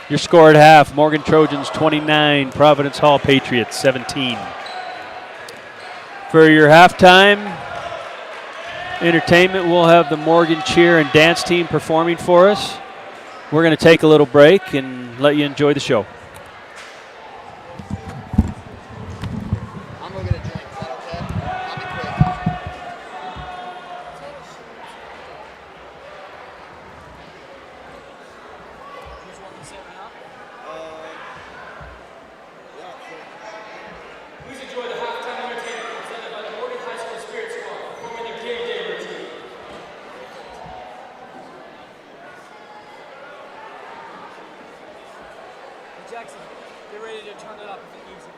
Your score at half. Morgan Trojans 29. Providence Hall Patriots 17. For your halftime entertainment, we'll have the Morgan Cheer and Dance Team performing for us. We're going to take a little break and let you enjoy the show. I'm going to get a drink. Is that okay? I'll be quick. Please enjoy the halftime entertainment presented by the Morgan High School Spirit Squad performing their game day routine. Jackson, get ready to turn it up if it needs it.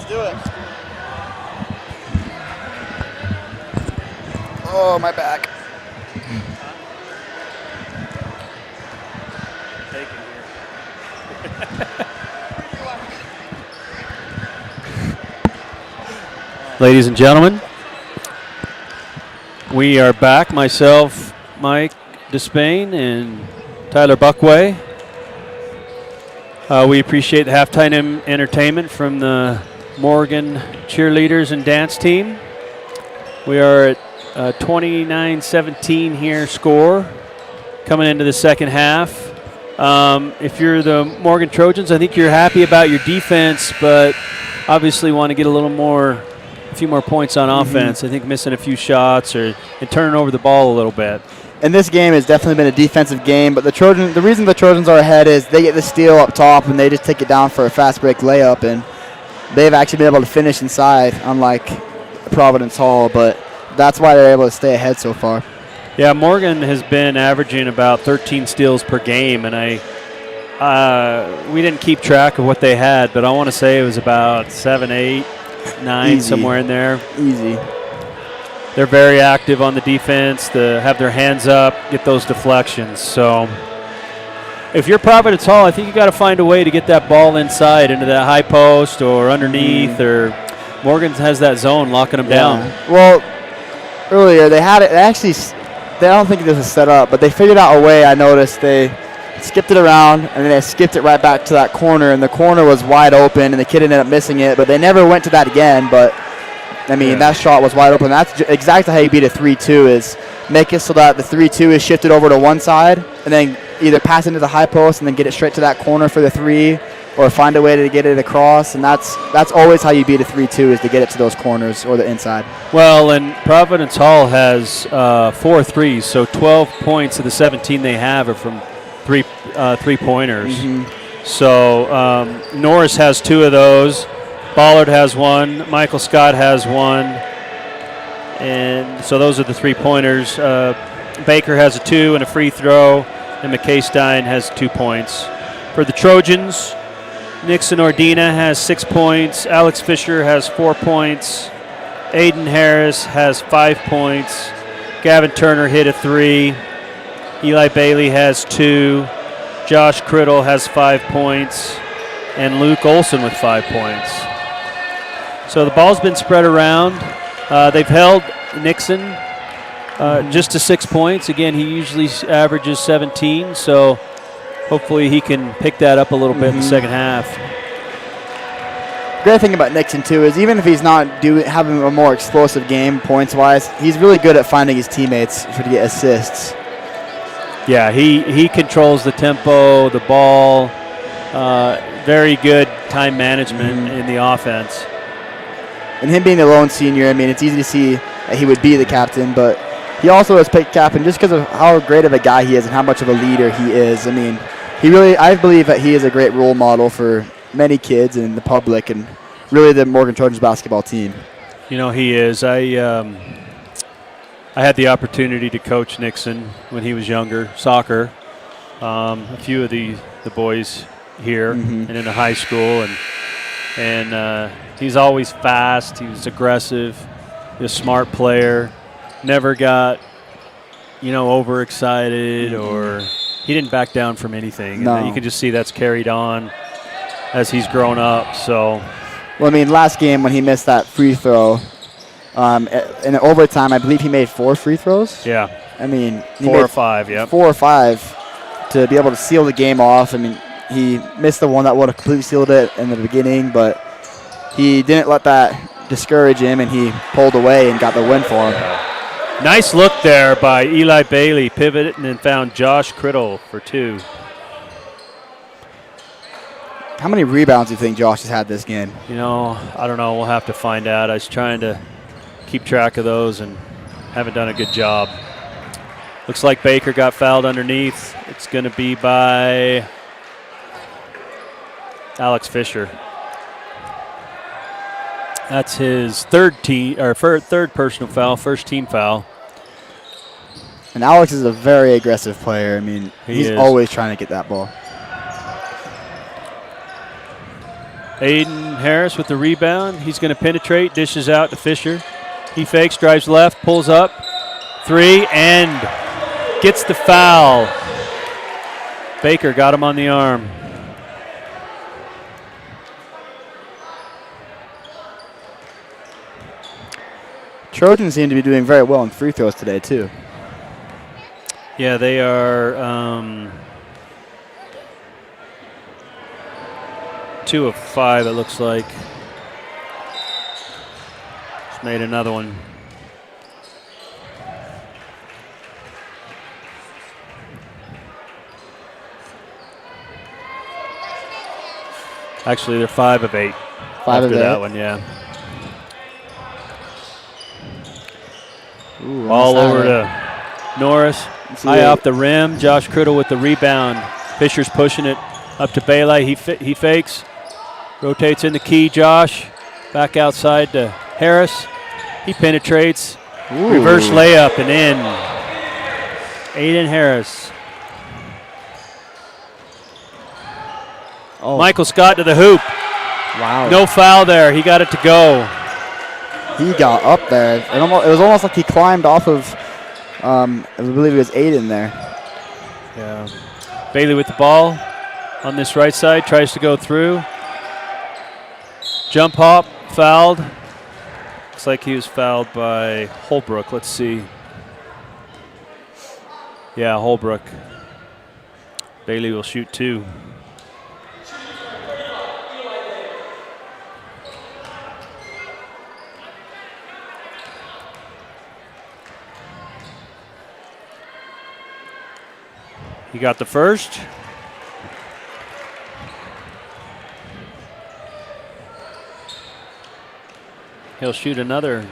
Do it. Oh, my back. Ladies and gentlemen, we are back. Myself, Mike Despain, and Tyler Buckway. We appreciate the halftime entertainment from the Morgan cheerleaders and dance team. We are at 29-17 here score coming into the second half. If you're the Morgan Trojans, I think you're happy about your defense, but obviously want to get a few more points on offense. I think missing a few shots and turning over the ball a little bit. And this game has definitely been a defensive game, but the reason the Trojans are ahead is they get the steal up top and they just take it down for a fast break layup, and they've actually been able to finish inside, unlike Providence Hall, but that's why they're able to stay ahead so far. Yeah, Morgan has been averaging about 13 steals per game, and we didn't keep track of what they had, but I want to say it was about 7, 8, 9, Easy. somewhere in there. Easy. They're very active on the defense, to have their hands up, get those deflections. So if you're Providence Hall, I think you got to find a way to get that ball inside into that high post or underneath, or Morgan has that zone locking them down. Well, earlier they had it. I don't think this is set up, but they figured out a way. I noticed they skipped it around, and then they skipped it right back to that corner, and the corner was wide open, and the kid ended up missing it, but they never went to that again. But I mean, that shot was wide open. That's exactly how you beat a 3-2, is make it so that the 3-2 is shifted over to one side, and then either pass into the high post and then get it straight to that corner for the 3, or find a way to get it across. And that's always how you beat a 3-2, is to get it to those corners or the inside. Well, and Providence Hall has 4 threes, so 12 points of the 17 they have are from three-pointers. So Norris has 2 of those. Ballard has 1. Michael Scott has 1. And so those are the 3-pointers. Baker has a 2 and a free throw, and McKay Stein has 2 points. For the Trojans, Nixon Ordina has 6 points. Alex Fisher has 4 points. Aiden Harris has 5 points. Gavin Turner hit a 3. Eli Bailey has 2. Josh Criddle has 5 points. And Luke Olson with 5 points. So the ball's been spread around. They've held Nixon just to 6 points. Again, he usually averages 17, so hopefully he can pick that up a little bit in the second half. great thing about Nixon too is even if he's not having a more explosive game points-wise, he's really good at finding his teammates to get assists. Yeah, he controls the tempo, the ball. Very good time management in the offense. And him being the lone senior, I mean, it's easy to see that he would be the captain, but he also was picked captain just because of how great of a guy he is and how much of a leader he is. I mean, I believe that he is a great role model for many kids and the public and really the Morgan Trojans basketball team. You know, he is. I had the opportunity to coach Nixon when he was younger, soccer. A few of the boys here and in the high school, and he's always fast. He was aggressive. He's a smart player. Never got, overexcited or he didn't back down from anything. No. And you can just see that's carried on as he's grown up. So, well, I mean, last game when he missed that free throw, in overtime, I believe he made 4 free throws. Yeah. I mean, 4 or 5, yeah. 4 or 5 to be able to seal the game off. I mean, he missed the one that would have completely sealed it in the beginning, but he didn't let that discourage him, and he pulled away and got the win for him. Nice look there by Eli Bailey, pivoted and then found Josh Criddle for 2. How many rebounds do you think Josh has had this game? I don't know. We'll have to find out. I was trying to keep track of those and haven't done a good job. Looks like Baker got fouled underneath. It's going to be by Alex Fisher. That's his third personal foul, first team foul. And Alex is a very aggressive player. I mean, he's always trying to get that ball. Aiden Harris with the rebound. He's going to penetrate, dishes out to Fisher. He fakes, drives left, pulls up. 3, and gets the foul. Baker got him on the arm. Trojans seem to be doing very well in free throws today, too. Yeah, they are 2 of 5, it looks like. Just made another one. Actually, they're 5 of 8. 5 of 8. After that one, yeah. Ooh, All over to Norris. High off the rim. Josh Criddle with the rebound. Fisher's pushing it up to Bailey. He fakes. Rotates in the key. Josh back outside to Harris. He penetrates. Ooh. Reverse layup and in. Aiden Harris. Oh. Michael Scott to the hoop. Wow. No foul there. He got it to go. He got up there. It was almost like he climbed off of, I believe it was Aiden there. Yeah. Bailey with the ball on this right side. Tries to go through. Jump hop. Fouled. Looks like he was fouled by Holbrook. Let's see. Yeah, Holbrook. Bailey will shoot 2. He got the first. He'll shoot another.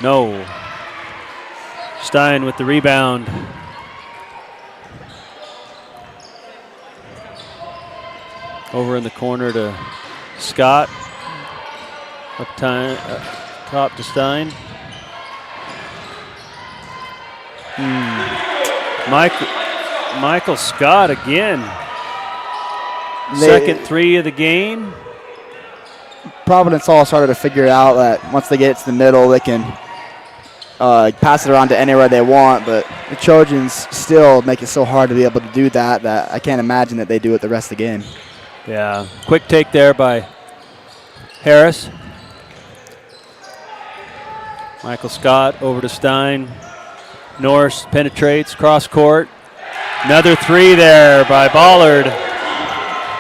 No. Stein with the rebound. Over in the corner to Scott. Top to Stein. Michael Scott again. Second 3 of the game. Providence all started to figure out that once they get to the middle, they can pass it around to anywhere they want, but the Trojans still make it so hard to be able to do that I can't imagine that they do it the rest of the game. Yeah, quick take there by Harris. Michael Scott over to Stein. Norris penetrates, cross court. Another three there by Ballard.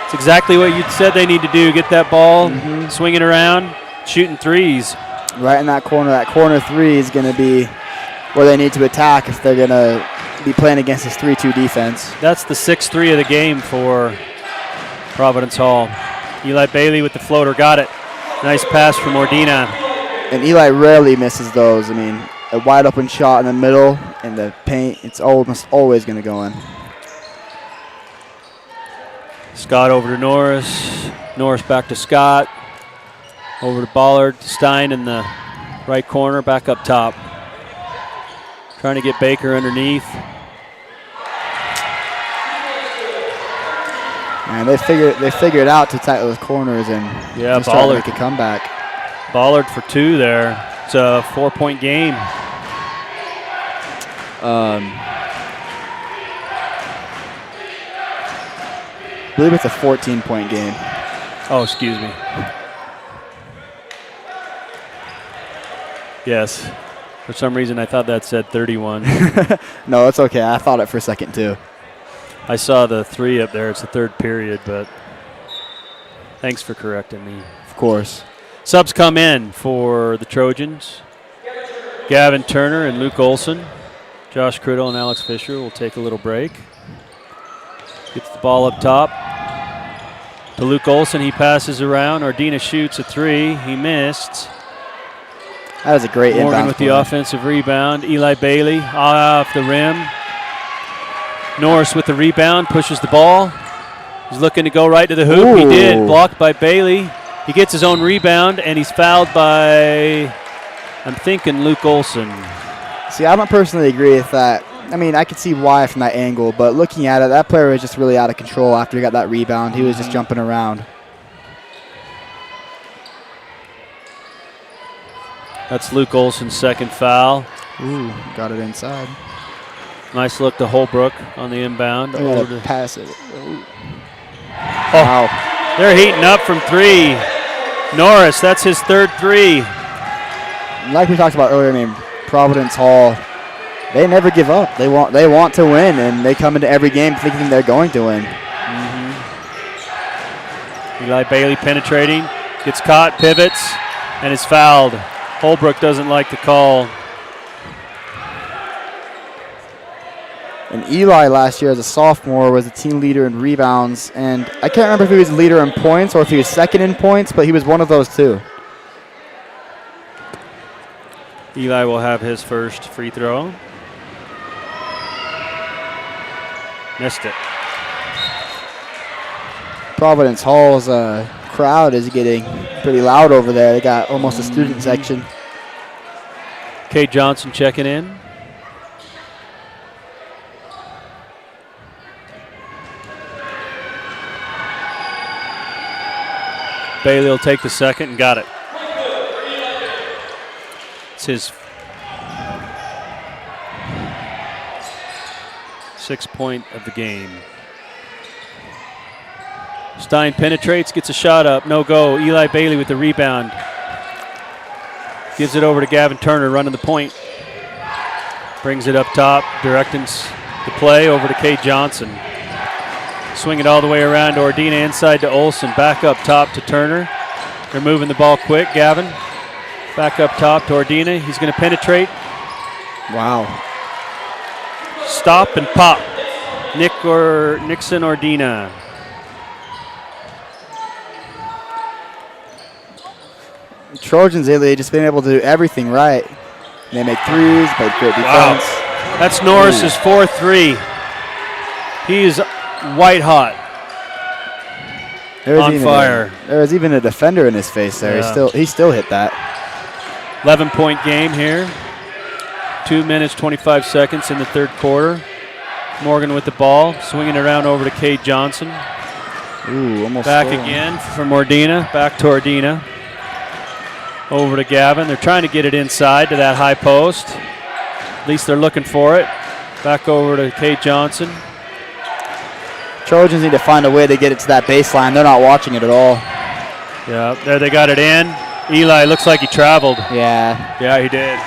It's exactly what you said they need to do. Get that ball swinging around, shooting threes. Right in that corner. That corner three is going to be where they need to attack if they're going to be playing against this 3-2 defense. That's the 6-3 of the game for Providence Hall. Eli Bailey with the floater. Got it. Nice pass from Ordina. And Eli rarely misses those. I mean, a wide open shot in the middle in the paint, it's almost always going to go in. Scott over to Norris. Norris back to Scott. Over to Ballard. Stein in the right corner, back up top. Trying to get Baker underneath. And they figured out to attack those corners and just try to make a comeback. Ballard for two there. It's a 4-point game. I believe it's a 14-point game. Oh, excuse me. Yes. For some reason, I thought that said 31. No, it's okay. I thought it for a second, too. I saw the 3 up there. It's the third period, but thanks for correcting me. Of course. Subs come in for the Trojans. Gavin Turner and Luke Olson. Josh Criddle and Alex Fisher will take a little break. Gets the ball up top to Luke Olson. He passes around. Ordina shoots a 3. He missed. That was a great inbound. Morgan with the offensive rebound. Eli Bailey off the rim. Norris with the rebound, pushes the ball. He's looking to go right to the hoop. Ooh. He did. Blocked by Bailey. He gets his own rebound, and he's fouled by, I'm thinking, Luke Olson. See, I don't personally agree with that. I mean, I could see why from that angle, but looking at it, that player was just really out of control after he got that rebound. He was just jumping around. That's Luke Olson's second foul. Ooh, got it inside. Nice look to Holbrook on the inbound. Over to pass it. Ooh. Oh, Wow. they're heating up from 3. Norris, that's his third 3. Like we talked about earlier, I mean, Providence Hall, they never give up. They want to win, and they come into every game thinking they're going to win. Eli Bailey penetrating, gets caught, pivots, and is fouled. Holbrook doesn't like the call. And Eli last year as a sophomore was a team leader in rebounds, and I can't remember if he was the leader in points or if he was second in points, but he was one of those two. Eli will have his first free throw. Missed it. Providence Hall's crowd is getting pretty loud over there. They got almost a student section. Kate Johnson checking in. Bailey will take the second and got it. It's his 6th point of the game. Stein penetrates, gets a shot up, no go. Eli Bailey with the rebound. Gives it over to Gavin Turner running the point. Brings it up top, directing the play over to Kate Johnson. Swing it all the way around to Ordina, inside to Olson. Back up top to Turner. They're moving the ball quick. Gavin back up top to Ordina. He's going to penetrate. Wow. Stop and pop. Nixon Ordina. Trojans lately just been able to do everything right. They make threes, play great defense. Wow. That's Norris's 4th 3. He's white hot. On fire. There was even a defender in his face there. Yeah. He still hit that. 11-point game here. 2 minutes, 25 seconds in the third quarter. Morgan with the ball, swinging around over to Kate Johnson. Ooh, almost Back stolen. again from Ordina. Back to Ordina. Over to Gavin. They're trying to get it inside to that high post. At least they're looking for it. Back over to Kate Johnson. Trojans need to find a way to get it to that baseline. They're not watching it at all. Yeah, there they got it in. Eli looks like he traveled. Yeah. Yeah, he did.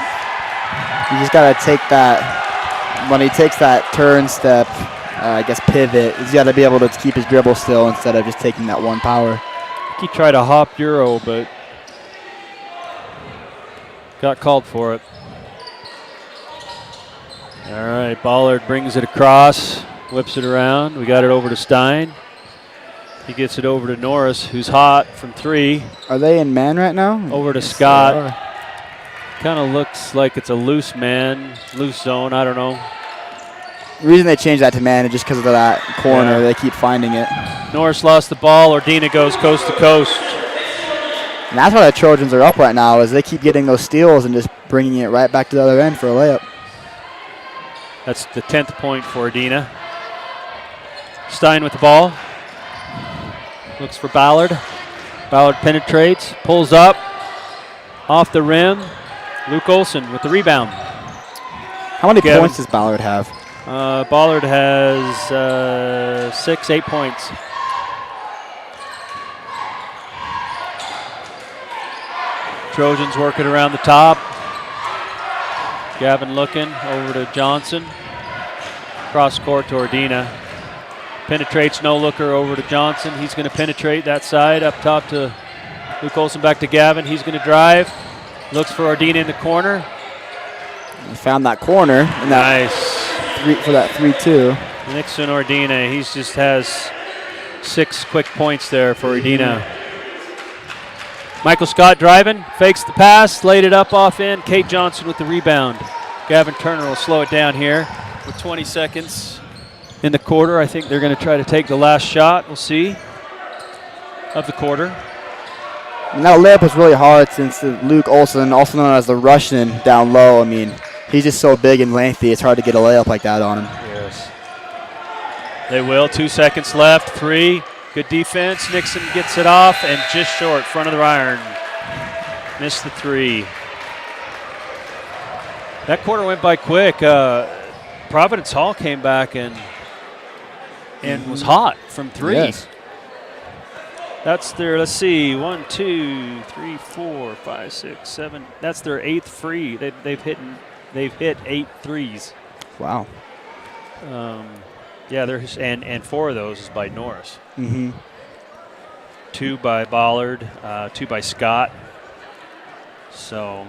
You just got to take that. When he takes that turn step, I guess, pivot. He's got to be able to keep his dribble still instead of just taking that one power. He tried a hop Euro, but got called for it. All right, Ballard brings it across, whips it around. We got it over to Stein. He gets it over to Norris, who's hot from 3. Are they in man right now? Over to Scott. Kind of looks like it's a loose man, loose zone. I don't know. The reason they changed that to man is just because of that corner. Yeah. They keep finding it. Norris lost the ball. Ordina goes coast to coast. And that's why the Trojans are up right now, is they keep getting those steals and just bringing it right back to the other end for a layup. That's the 10th point for Ordina. Stein with the ball. Looks for Ballard. Ballard penetrates, pulls up, off the rim. Luke Olson with the rebound. How many points does Ballard have? Ballard has 6, 8 points. Trojans working around the top. Gavin looking over to Johnson. Cross court to Ordina. Penetrates, no looker over to Johnson. He's going to penetrate that side up top to Luke Olson, back to Gavin. He's going to drive. Looks for Ordina in the corner. He found that corner. And that Nice. For that 3-2. Nixon Ordina, he just has 6 quick points there for Ordina. Michael Scott driving, fakes the pass, laid it up off end. Kate Johnson with the rebound. Gavin Turner will slow it down here with 20 seconds in the quarter. I think they're going to try to take the last shot. We'll see. Of the quarter. And that layup was really hard since Luke Olson, also known as the Russian, down low. I mean, he's just so big and lengthy. It's hard to get a layup like that on him. Yes. They will. 2 seconds left. 3. Good defense. Nixon gets it off and just short, front of the iron. Missed the 3. That quarter went by quick. Providence Hall came back and was hot from 3. Yes. That's their, let's see, 1, 2, 3, 4, 5, 6, 7. That's their 8th free. They've hit 8 threes. Wow. Yeah, and 4 of those is by Norris. Mm-hmm. 2 by Ballard, 2 by Scott. So.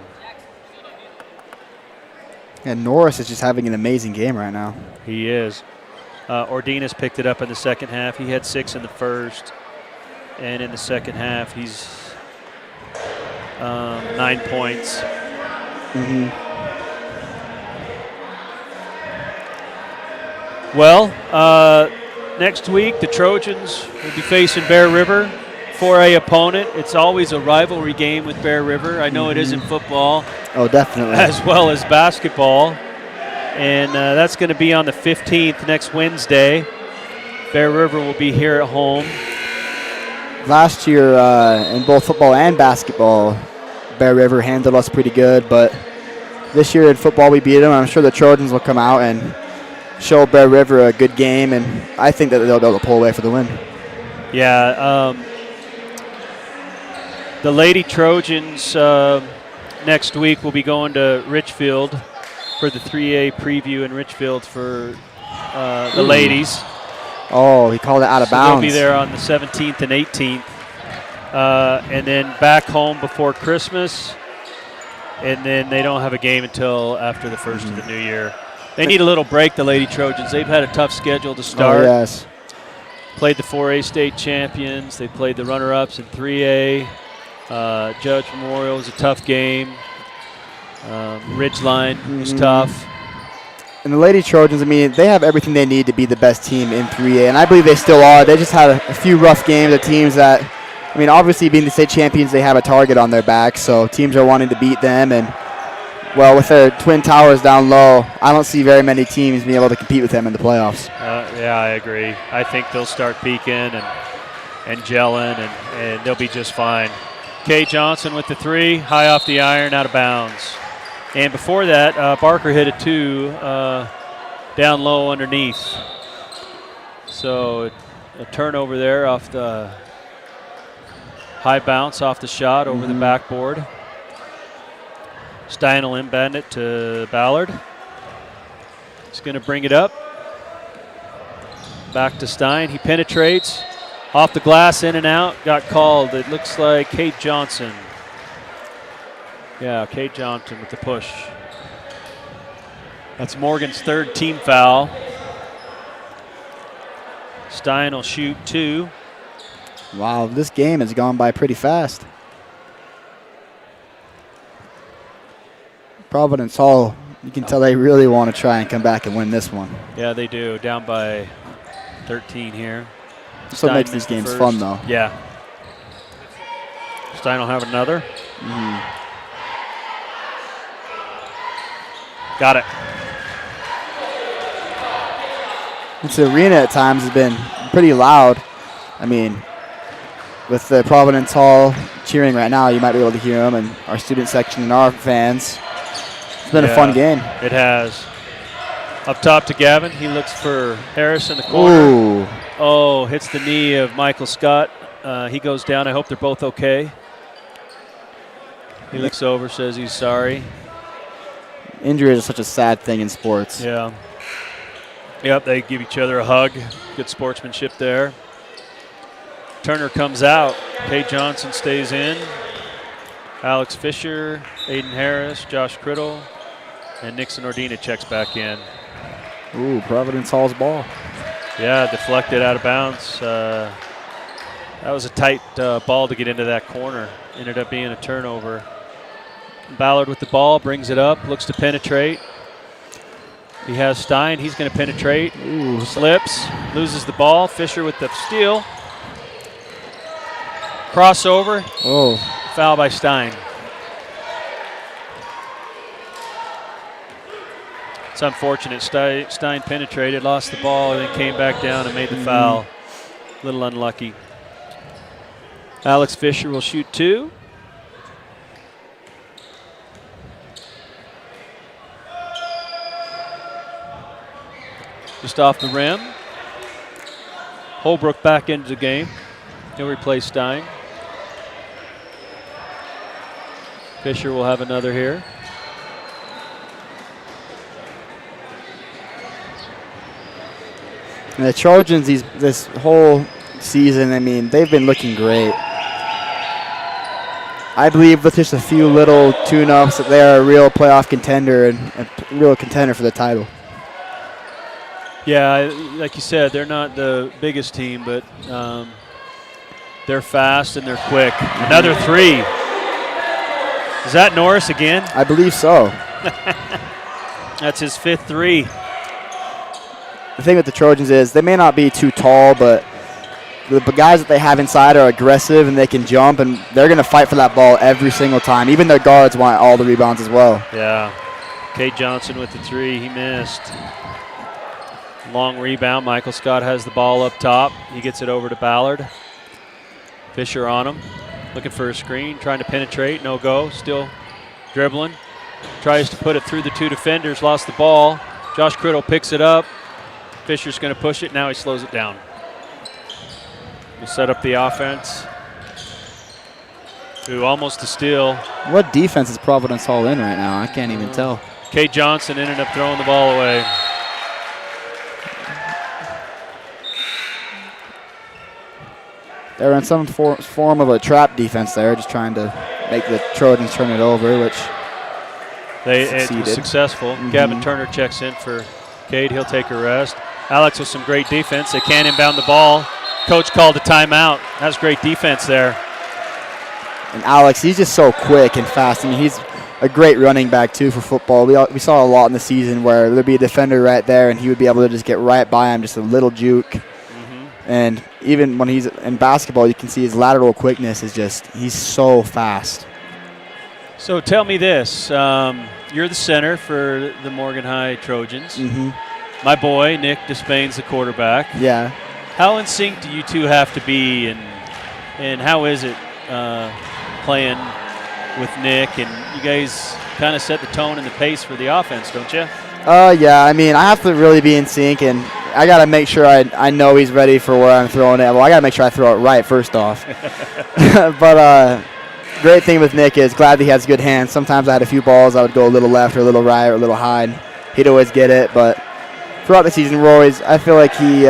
And Norris is just having an amazing game right now. He is. Ordina's picked it up in the second half. He had 6 in the first. And in the second half, he's 9 points. Mm-hmm. Well, next week, the Trojans will be facing Bear River, 4A opponent. It's always a rivalry game with Bear River. I know it is in football. Oh, definitely. As well as basketball. And that's going to be on the 15th, next Wednesday. Bear River will be here at home. Last year, in both football and basketball, Bear River handled us pretty good. But this year in football, we beat them. I'm sure the Trojans will come out and show Bear River a good game, and I think that they'll be able to pull away for the win. Yeah, the Lady Trojans next week will be going to Richfield for the 3A preview in Richfield for the ladies. Oh, he called it out of bounds. They'll be there on the 17th and 18th. And then back home before Christmas, and then they don't have a game until after the first of the new year. They need a little break, the Lady Trojans. They've had a tough schedule to start. Oh, yes. Played the 4A state champions. They played the runner-ups in 3A. Judge Memorial was a tough game. Ridgeline was tough. And the Lady Trojans, I mean, they have everything they need to be the best team in 3A, and I believe they still are. They just had a few rough games at teams that, I mean, obviously being the state champions, they have a target on their back, so teams are wanting to beat them. And, well, with their Twin Towers down low, I don't see very many teams being able to compete with them in the playoffs. Yeah, I agree. I think they'll start peaking and gelling, and they'll be just fine. Kay Johnson with the 3, high off the iron, out of bounds. And before that, Barker hit a 2 down low underneath. So a turnover there off the high bounce off the shot over the backboard. Stein will inbound it to Ballard. He's going to bring it up. Back to Stein. He penetrates. Off the glass, in and out. Got called. It looks like Kate Johnson. Yeah, Kate Johnson with the push. That's Morgan's third team foul. Stein will shoot 2. Wow, this game has gone by pretty fast. Providence Hall, you can tell they really want to try and come back and win this one. Yeah, they do. Down by 13 here. That's what makes these games fun, though. Yeah. Stein will have another. Got it. This arena at times has been pretty loud. I mean, with the Providence Hall cheering right now, you might be able to hear them, and our student section and our fans. It's been a fun game. It has. Up top to Gavin. He looks for Harris in the corner. Ooh. Oh, hits the knee of Michael Scott. He goes down. I hope they're both okay. He looks over, says he's sorry. Injury is such a sad thing in sports. Yeah. Yep, they give each other a hug. Good sportsmanship there. Turner comes out. Kate Johnson stays in. Alex Fisher, Aiden Harris, Josh Criddle, and Nixon Ordina checks back in. Ooh, Providence Hall's ball. Yeah, deflected out of bounds. That was a tight ball to get into that corner. Ended up being a turnover. Ballard with the ball, brings it up, looks to penetrate. He has Stein. He's going to penetrate. Ooh. Slips, loses the ball. Fisher with the steal. Crossover. Oh. Foul by Stein. It's unfortunate. Stein penetrated, lost the ball, and then came back down and made the foul. A little unlucky. Alex Fisher will shoot 2. Just off the rim. Holbrook back into the game. He'll replace Stein. Fisher will have another here. And the Trojans, this whole season, I mean, they've been looking great. I believe with just a few little tune-ups that they're a real playoff contender and a real contender for the title. Yeah, like you said, they're not the biggest team, but they're fast and they're quick. Another 3. Is that Norris again? I believe so. That's his 5th 3. The thing with the Trojans is they may not be too tall, but the guys that they have inside are aggressive and they can jump, and they're going to fight for that ball every single time. Even their guards want all the rebounds as well. Yeah. Kate Johnson with the 3. He missed. Long rebound. Michael Scott has the ball up top. He gets it over to Ballard. Fisher on him. Looking for a screen. Trying to penetrate. No go. Still dribbling. Tries to put it through the 2 defenders. Lost the ball. Josh Criddle picks it up. Fisher's going to push it. Now he slows it down. We'll set up the offense. Ooh, almost a steal. What defense is Providence Hall in right now? I can't even tell. Kate Johnson ended up throwing the ball away. They're in some form of a trap defense there, just trying to make the Trojans turn it over, which it was successful. Gavin Turner checks in for Cade. He'll take a rest. Alex with some great defense. They can't inbound the ball. Coach called a timeout. That's great defense there. And Alex, he's just so quick and fast. I mean, he's a great running back, too, for football. We saw a lot in the season where there'd be a defender right there, and he would be able to just get right by him, just a little juke. And even when he's in basketball, you can see his lateral quickness is just, he's so fast. So tell me this. You're the center for the Morgan High Trojans. My boy, Nick Despain's the quarterback. Yeah. How in sync do you two have to be, and how is it playing with Nick? And you guys kind of set the tone and the pace for the offense, don't you? Yeah, I mean, I have to really be in sync, and I got to make sure I know he's ready for where I'm throwing it. Well, I got to make sure I throw it right first off. But great thing with Nick is glad that he has good hands. Sometimes I had a few balls I would go a little left or a little right or a little high. And he'd always get it, but throughout the season, I feel like he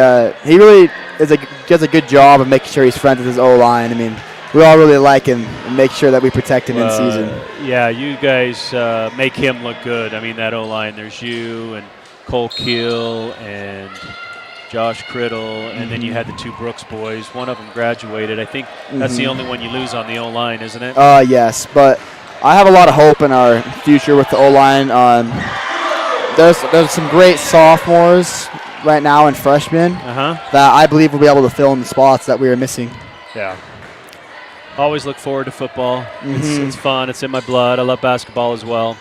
really does a good job of making sure he's friends with his O-line. I mean, we all really like him and make sure that we protect him in season. Yeah, you guys make him look good. I mean, that O-line, there's you and Cole Keel and Josh Criddle, and then you had the two Brooks boys. One of them graduated. I think that's the only one you lose on the O-line, isn't it? Yes, but I have a lot of hope in our future with the O-line. There's some great sophomores right now and freshmen that I believe will be able to fill in the spots that we are missing. Yeah. Always look forward to football. It's fun. It's in my blood. I love basketball as well.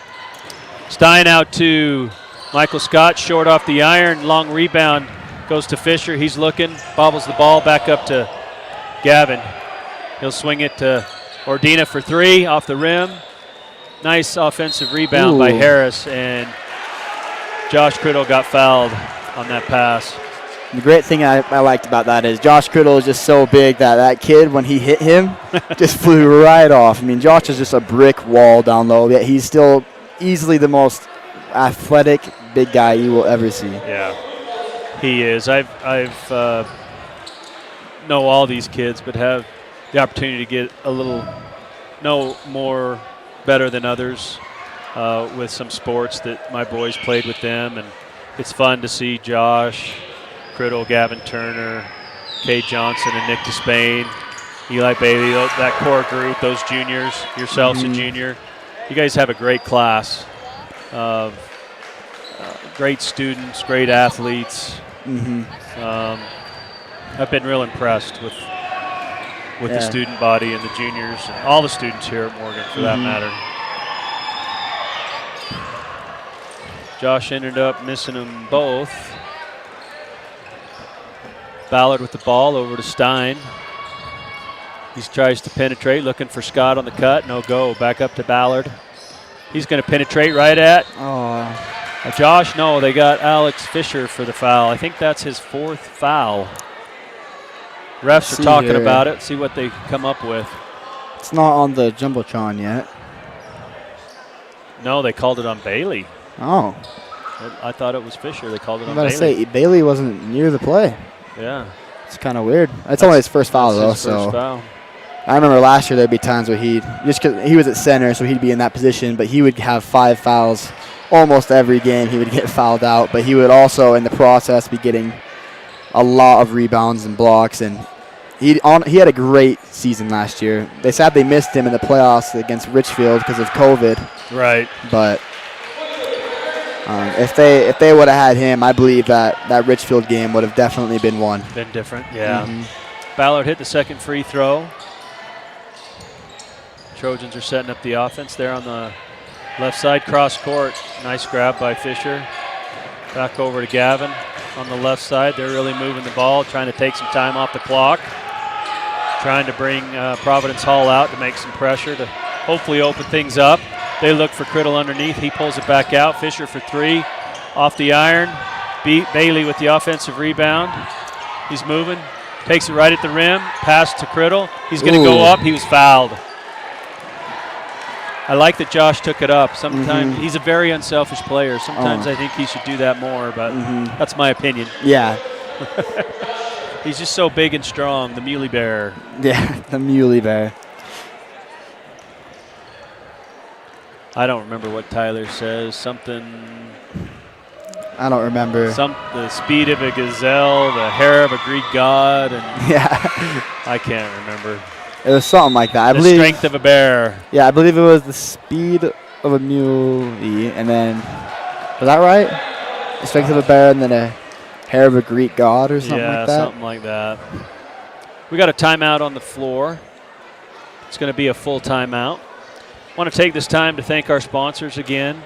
Stein out to Michael Scott, short off the iron. Long rebound goes to Fisher. He's looking, bobbles the ball back up to Gavin. He'll swing it to Ordina for three off the rim. Nice offensive rebound by Harris, and Josh Criddle got fouled on that pass. The great thing I liked about that is Josh Criddle is just so big that kid, when he hit him, just flew right off. I mean, Josh is just a brick wall down low, yet he's still easily the most athletic big guy you will ever see. Yeah, he is. I've know all these kids, but have the opportunity to get a little more better than others with some sports that my boys played with them, and it's fun to see Josh Criddle, Gavin Turner, Kay Johnson, and Nick Despain, Eli Bailey, that core group, those juniors, yourselves a junior. You guys have a great class of great students, great athletes. I've been real impressed with the student body and the juniors and all the students here at Morgan, for that matter. Josh ended up missing them both. Ballard with the ball over to Stein. He tries to penetrate, looking for Scott on the cut. No go. Back up to Ballard. He's going to penetrate right at Josh. No, they got Alex Fisher for the foul. I think that's his fourth foul. Refs are talking about it. See what they come up with. It's not on the Jumbotron yet. No, they called it on Bailey. Oh. I thought it was Fisher. They called it on Bailey. I was about to say, Bailey wasn't near the play. Yeah. It's kind of weird. That's only his first foul, though. First foul. I remember last year there'd be times where just because he was at center, so he'd be in that position, but he would have 5 fouls almost every game. He would get fouled out, but he would also, in the process, be getting a lot of rebounds and blocks, and he had a great season last year. They sadly missed him in the playoffs against Richfield because of COVID. Right. But if they would have had him, I believe that Richfield game would have definitely been won. Been different, yeah. Ballard hit the second free throw. Trojans are setting up the offense there on the left side, cross court. Nice grab by Fisher. Back over to Gavin on the left side. They're really moving the ball, trying to take some time off the clock. Trying to bring Providence Hall out to make some pressure to hopefully open things up. They look for Criddle underneath. He pulls it back out. Fisher for three. Off the iron. Bailey with the offensive rebound. He's moving. Takes it right at the rim. Pass to Criddle. He's going to go up. He was fouled. I like that Josh took it up. Sometimes he's a very unselfish player. Sometimes I think he should do that more, but that's my opinion. Yeah. He's just so big and strong, the Muley Bear. Yeah, the Muley Bear. I don't remember what Tyler says. Something. I don't remember. The speed of a gazelle, the hair of a Greek god, and I can't remember. It was something like that. The strength of a bear. Yeah, I believe it was the speed of a muley, and then was that right? The strength of a bear, and then a hair of a Greek god, or something like that. Yeah, something like that. We got a timeout on the floor. It's going to be a full timeout. I want to take this time to thank our sponsors again: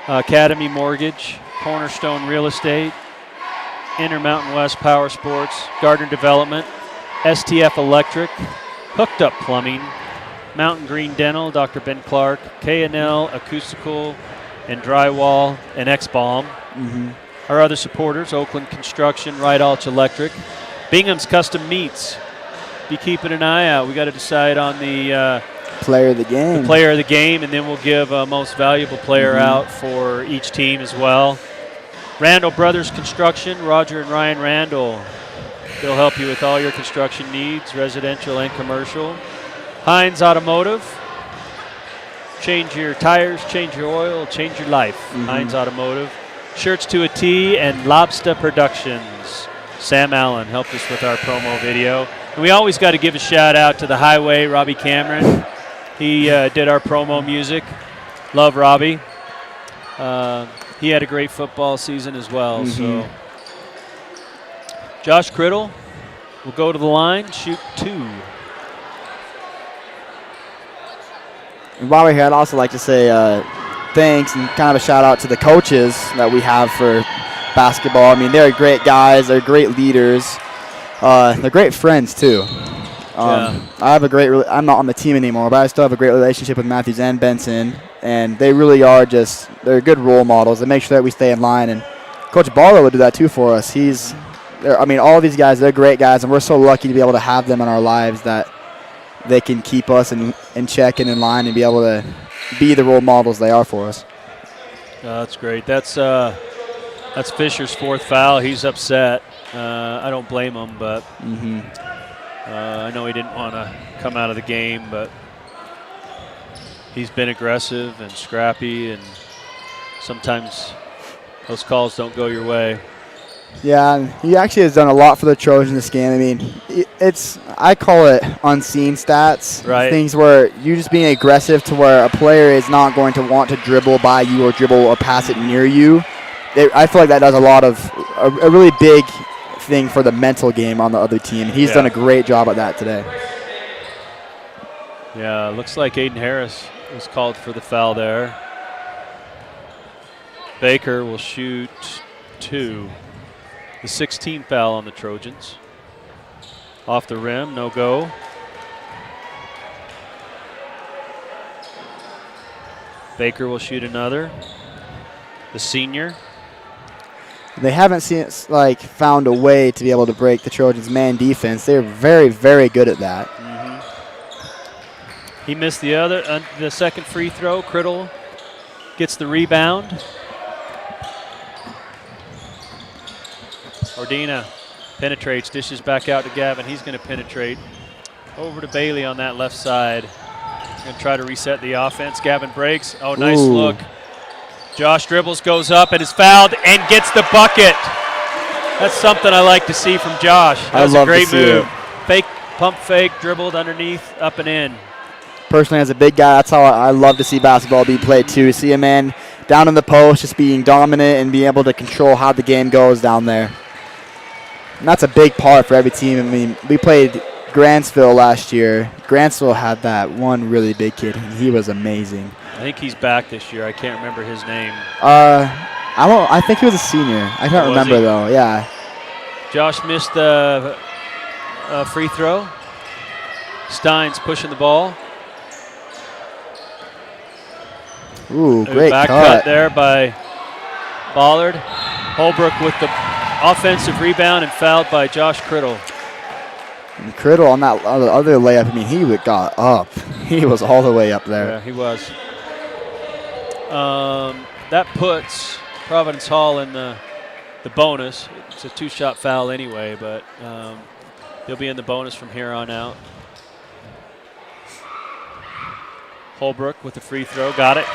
Academy Mortgage, Cornerstone Real Estate, Intermountain West Power Sports, Gardner Development, STF Electric, Hooked Up Plumbing, Mountain Green Dental, Dr. Ben Clark, K&L Acoustical and Drywall, and X-Balm. Our other supporters: Oakland Construction, Right Alch Electric, Bingham's Custom Meats. Be keeping an eye out. We got to decide on the player of the game. Player of the game, and then we'll give a most valuable player out for each team as well. Randall Brothers Construction, Roger and Ryan Randall. They'll help you with all your construction needs, residential and commercial. Hines Automotive. Change your tires, change your oil, change your life. Hines Automotive. Shirts to a T and Lobster Productions. Sam Allen helped us with our promo video. And we always got to give a shout out to the Highway, Robbie Cameron. He did our promo music. Love Robbie. He had a great football season as well. So Josh Criddle will go to the line, shoot 2. And while we're here, I'd also like to say thanks and kind of a shout out to the coaches that we have for basketball. I mean, they're great guys. They're great leaders. They're great friends, too. I have a great I'm not on the team anymore, but I still have a great relationship with Matthews and Benson. And they really are they're good role models. They make sure that we stay in line. And Coach Barlow would do that, too, for us. All these guys, they're great guys, and we're so lucky to be able to have them in our lives that they can keep us in check and in line and be able to be the role models they are for us. That's great. That's Fisher's 4th foul. He's upset. I don't blame him, but I know he didn't want to come out of the game, but he's been aggressive and scrappy, and sometimes those calls don't go your way. Yeah, and he actually has done a lot for the Trojans this game. I mean, I call it unseen stats. Right. Things where you're just being aggressive to where a player is not going to want to dribble by you or dribble or pass it near you. I feel like that does a really big thing for the mental game on the other team. He's done a great job at that today. Yeah, looks like Aiden Harris was called for the foul there. Baker will shoot 2. The 16th foul on the Trojans. Off the rim, no go. Baker will shoot another. The senior. They haven't found a way to be able to break the Trojans' man defense. They're very, very good at that. He missed the second free throw. Criddle gets the rebound. Ordina penetrates, dishes back out to Gavin. He's going to penetrate over to Bailey on that left side. Going to try to reset the offense. Gavin breaks. Oh, nice look. Josh dribbles, goes up, and is fouled and gets the bucket. That's something I like to see from Josh. That was a great move. Fake, pump fake, dribbled underneath, up and in. Personally, as a big guy, that's how I love to see basketball be played too. See a man down in the post just being dominant and being able to control how the game goes down there. And that's a big part for every team. I mean, we played Grantsville last year. Grantsville had that one really big kid, and he was amazing. I think he's back this year. I can't remember his name. I think he was a senior. I can't remember, though. Yeah. Josh missed the free throw. Stein's pushing the ball. Ooh, great back cut there by Ballard. Holbrook with the offensive rebound and fouled by Josh Criddle. And Criddle on that other layup, I mean, he got up. He was all the way up there. Yeah, he was. That puts Providence Hall in the bonus. It's a 2-shot foul anyway, but they'll be in the bonus from here on out. Holbrook with the free throw, got it.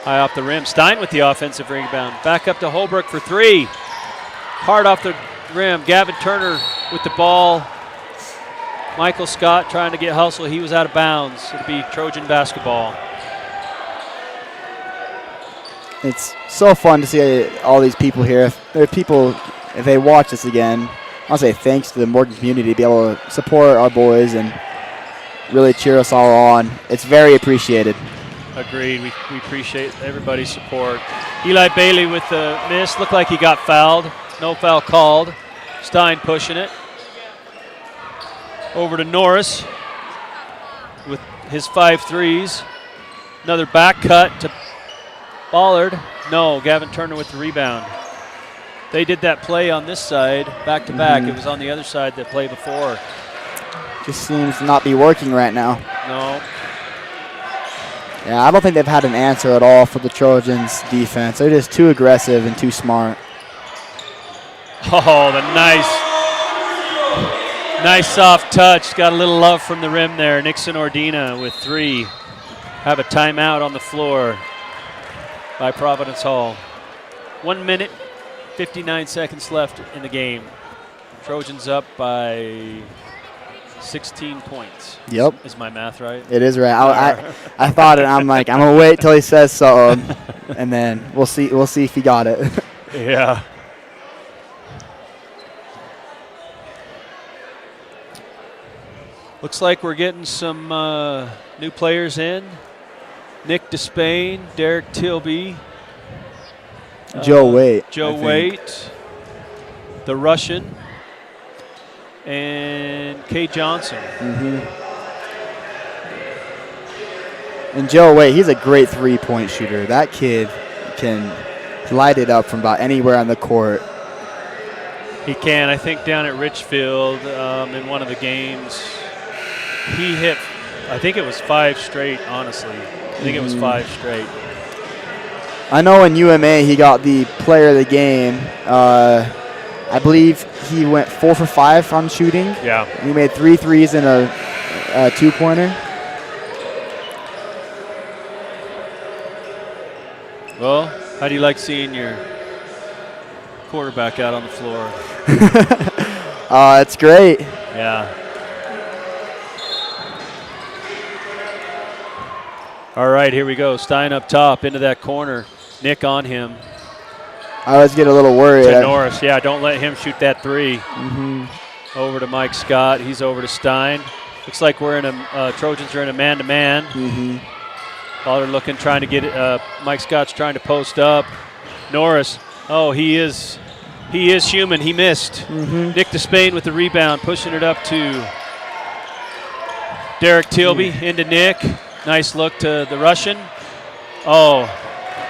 High off the rim. Stein with the offensive rebound. Back up to Holbrook for 3. Hard off the rim. Gavin Turner with the ball. Michael Scott trying to get hustle. He was out of bounds. It'll be Trojan basketball. It's so fun to see all these people here. If they watch this again, I'll say thanks to the Morgan community to be able to support our boys and really cheer us all on. It's very appreciated. Agreed. We appreciate everybody's support. Eli Bailey with the miss. Looked like he got fouled. No foul called. Stein pushing it. Over to Norris with his 5 threes. Another back cut to Ballard. No, Gavin Turner with the rebound. They did that play on this side, back to back. It was on the other side that play before. Just seems to not be working right now. No. Yeah, I don't think they've had an answer at all for the Trojans' defense. They're just too aggressive and too smart. Oh, the nice soft touch. Got a little love from the rim there. Nixon Ordina with 3. Have a timeout on the floor by Providence Hall. 1 minute, 59 seconds left in the game. Trojans up by 16 points. Yep. Is my math right? It is right. I thought it. I'm like, I'm gonna wait till he says something, and then we'll see. We'll see if he got it. Yeah. Looks like we're getting some new players in. Nick Despain, Derek Tilby, Joe Waite. Joe Waite, the Russian, and Kay Johnson. And Joe Waite, he's a great three-point shooter. That kid can light it up from about anywhere on the court. He can. I think down at Richfield in one of the games, he hit, I think it was 5 straight, honestly. I think it was 5 straight. I know in UMA he got the player of the game. I believe he went 4 for 5 on shooting. Yeah. He made 3 threes and a two-pointer. Well, how do you like seeing your quarterback out on the floor? It's great. Yeah. All right, here we go. Stein up top into that corner. Nick on him. I always get a little worried. To Norris. Yeah, don't let him shoot that 3. Over to Mike Scott. He's over to Stein. Looks like we're in a Trojans are in a man-to-man. They're looking, trying to get it. Mike Scott's trying to post up. Norris. Oh, he is human. He missed. Nick Despain with the rebound, pushing it up to Derek Tilby into Nick. Nice look to the Russian. Oh,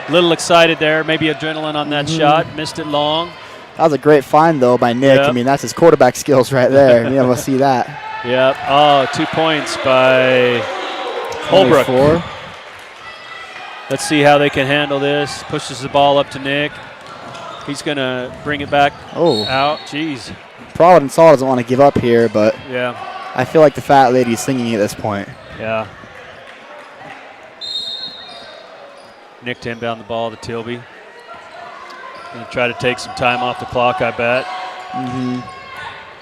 a little excited there. Maybe adrenaline on that shot. Missed it long. That was a great find, though, by Nick. Yep. I mean, that's his quarterback skills right there. Being able to see that. Yep. Oh, 2 points by Holbrook. 24. Let's see how they can handle this. Pushes the ball up to Nick. He's going to bring it back out. Jeez. Providence Hall doesn't want to give up here, but Yeah. I feel like the fat lady's singing at this point. Yeah. Nick to inbound the ball to Tilby. Going to try to take some time off the clock, I bet.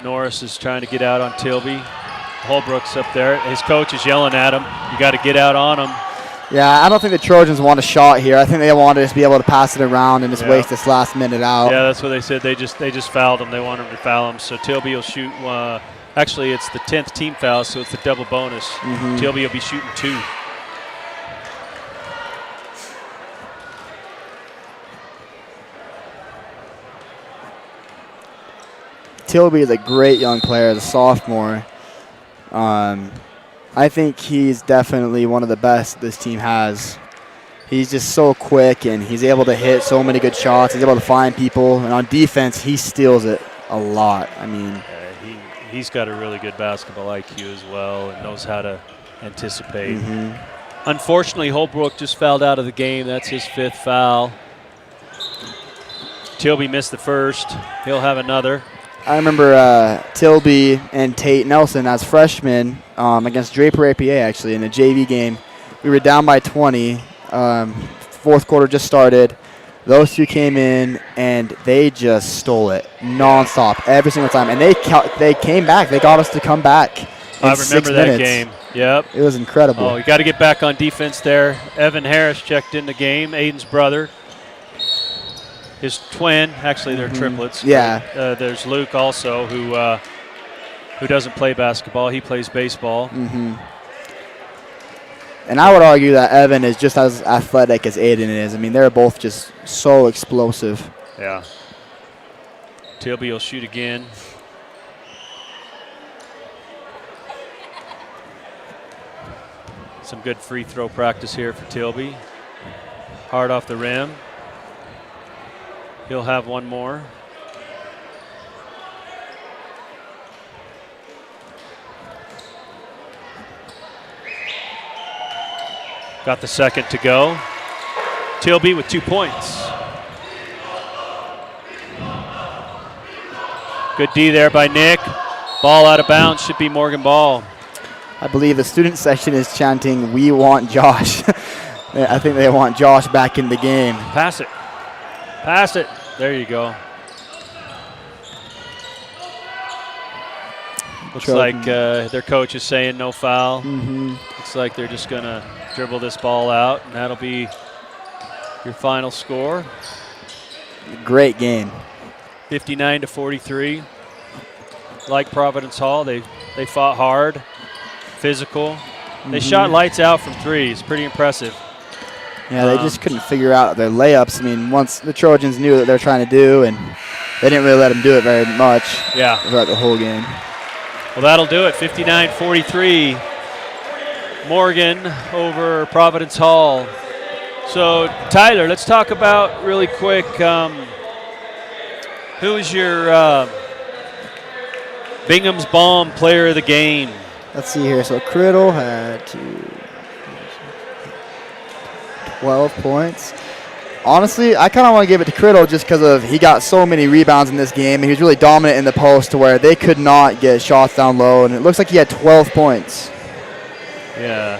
Norris is trying to get out on Tilby. Holbrook's up there. His coach is yelling at him. You got to get out on him. Yeah, I don't think the Trojans want a shot here. I think they want to just be able to pass it around and just waste this last minute out. Yeah, that's what they said. They just fouled him. They want him to foul him. So Tilby will shoot. Actually, it's the 10th team foul, so it's the double bonus. Tilby will be shooting 2. Tilby is a great young player, as a sophomore. I think he's definitely one of the best this team has. He's just so quick, and he's able to hit so many good shots. He's able to find people, and on defense, he steals it a lot. I mean, he's got a really good basketball IQ as well and knows how to anticipate. Unfortunately, Holbrook just fouled out of the game. That's his 5th foul. Tilby missed the first. He'll have another. I remember Tilby and Tate Nelson as freshmen against Draper APA, actually, in a JV game. We were down by 20. 4th quarter just started. Those two came in, and they just stole it nonstop every single time. And they came back. They got us to come back in 6 minutes. I remember that game. Yep. It was incredible. Oh, you got to get back on defense there. Evan Harris checked in the game, Aiden's brother. His twin, actually they're triplets. Yeah. There's Luke also who doesn't play basketball. He plays baseball. And I would argue that Evan is just as athletic as Aiden is. I mean, they're both just so explosive. Yeah. Tilby will shoot again. Some good free throw practice here for Tilby. Hard off the rim. He'll have one more. Got the second to go. Tilby with 2 points. Good D there by Nick. Ball out of bounds, should be Morgan ball. I believe the student section is chanting, "We want Josh." I think they want Josh back in the game. Pass it. Pass it. There you go. Looks like their coach is saying no foul. Looks like they're just going to dribble this ball out, and that'll be your final score. Great game. 59-43. Like Providence Hall, they fought hard, physical. They shot lights out from threes. Pretty impressive. Yeah, they just couldn't figure out their layups. I mean, once the Trojans knew what they're trying to do, and they didn't really let them do it very much throughout the whole game. Well, that'll do it. 59-43. Morgan over Providence Hall. So, Tyler, let's talk about really quick who is your Bingham's Balm player of the game? Let's see here. So, Criddle had 12 points. Honestly, I kind of want to give it to Criddle just because he got so many rebounds in this game, and he was really dominant in the post to where they could not get shots down low, and it looks like he had 12 points. Yeah.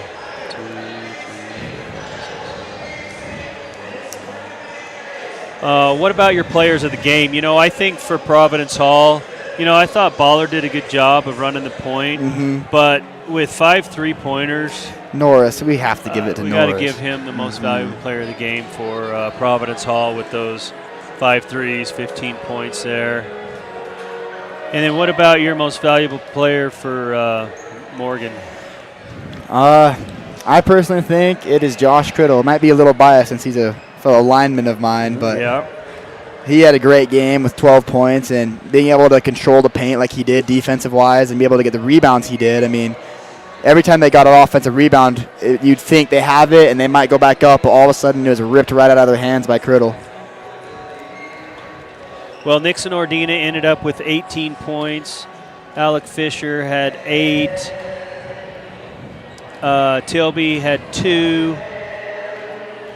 What about your players of the game? You know, I think for Providence Hall, you know, I thought Baller did a good job of running the point, but with 5 3-pointers, Norris, we have to give it to Norris. We got to give him the most valuable player of the game for Providence Hall with those 5 threes, 15 points there. And then what about your most valuable player for Morgan? I personally think it is Josh Criddle. It might be a little biased since he's a fellow lineman of mine, but he had a great game with 12 points, and being able to control the paint like he did defensive-wise and be able to get the rebounds he did. I mean, every time they got an offensive rebound, you'd think they have it and they might go back up, but all of a sudden it was ripped right out of their hands by Criddle. Well, Nixon Ordina ended up with 18 points. Alec Fisher had 8. Tilby had 2.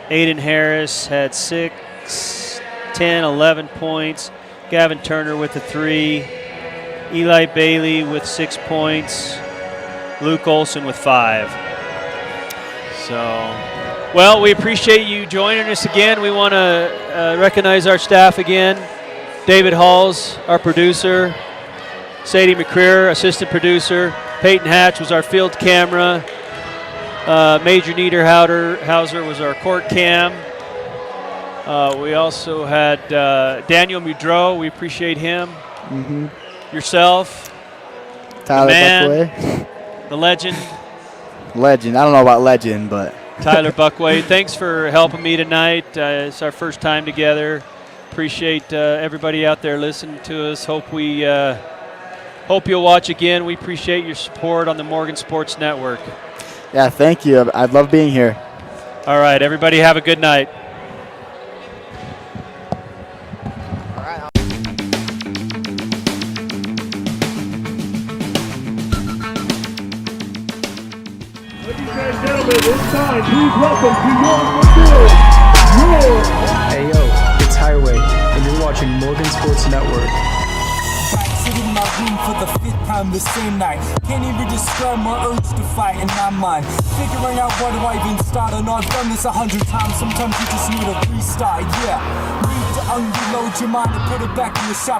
Aiden Harris had 6, 10, 11 points. Gavin Turner with a 3. Eli Bailey with 6 points. Luke Olson with 5. So, well, we appreciate you joining us again. We want to recognize our staff again. David Halls, our producer. Sadie McCreer, assistant producer. Peyton Hatch was our field camera. Major Niederhauser was our court cam. We also had Daniel Mudreau. We appreciate him. Yourself. Tyler the man, Buckway. The legend. Legend. I don't know about legend, but. Tyler Buckway. Thanks for helping me tonight. It's our first time together. Appreciate everybody out there listening to us. Hope you'll watch again. We appreciate your support on the Morgan Sports Network. Yeah, thank you. I love being here. All right, everybody have a good night. Ladies and gentlemen, it's time. Please welcome to your Hey yo, it's Highway, and you're watching Morgan Sports Network. Sitting in my room for the 5th time the same night. Can't even describe my urge to fight in my mind. Figuring out where do I even start. I know I've done this 100 times. Sometimes you just need a restart, yeah. Need to unload your mind and put it back in the shop.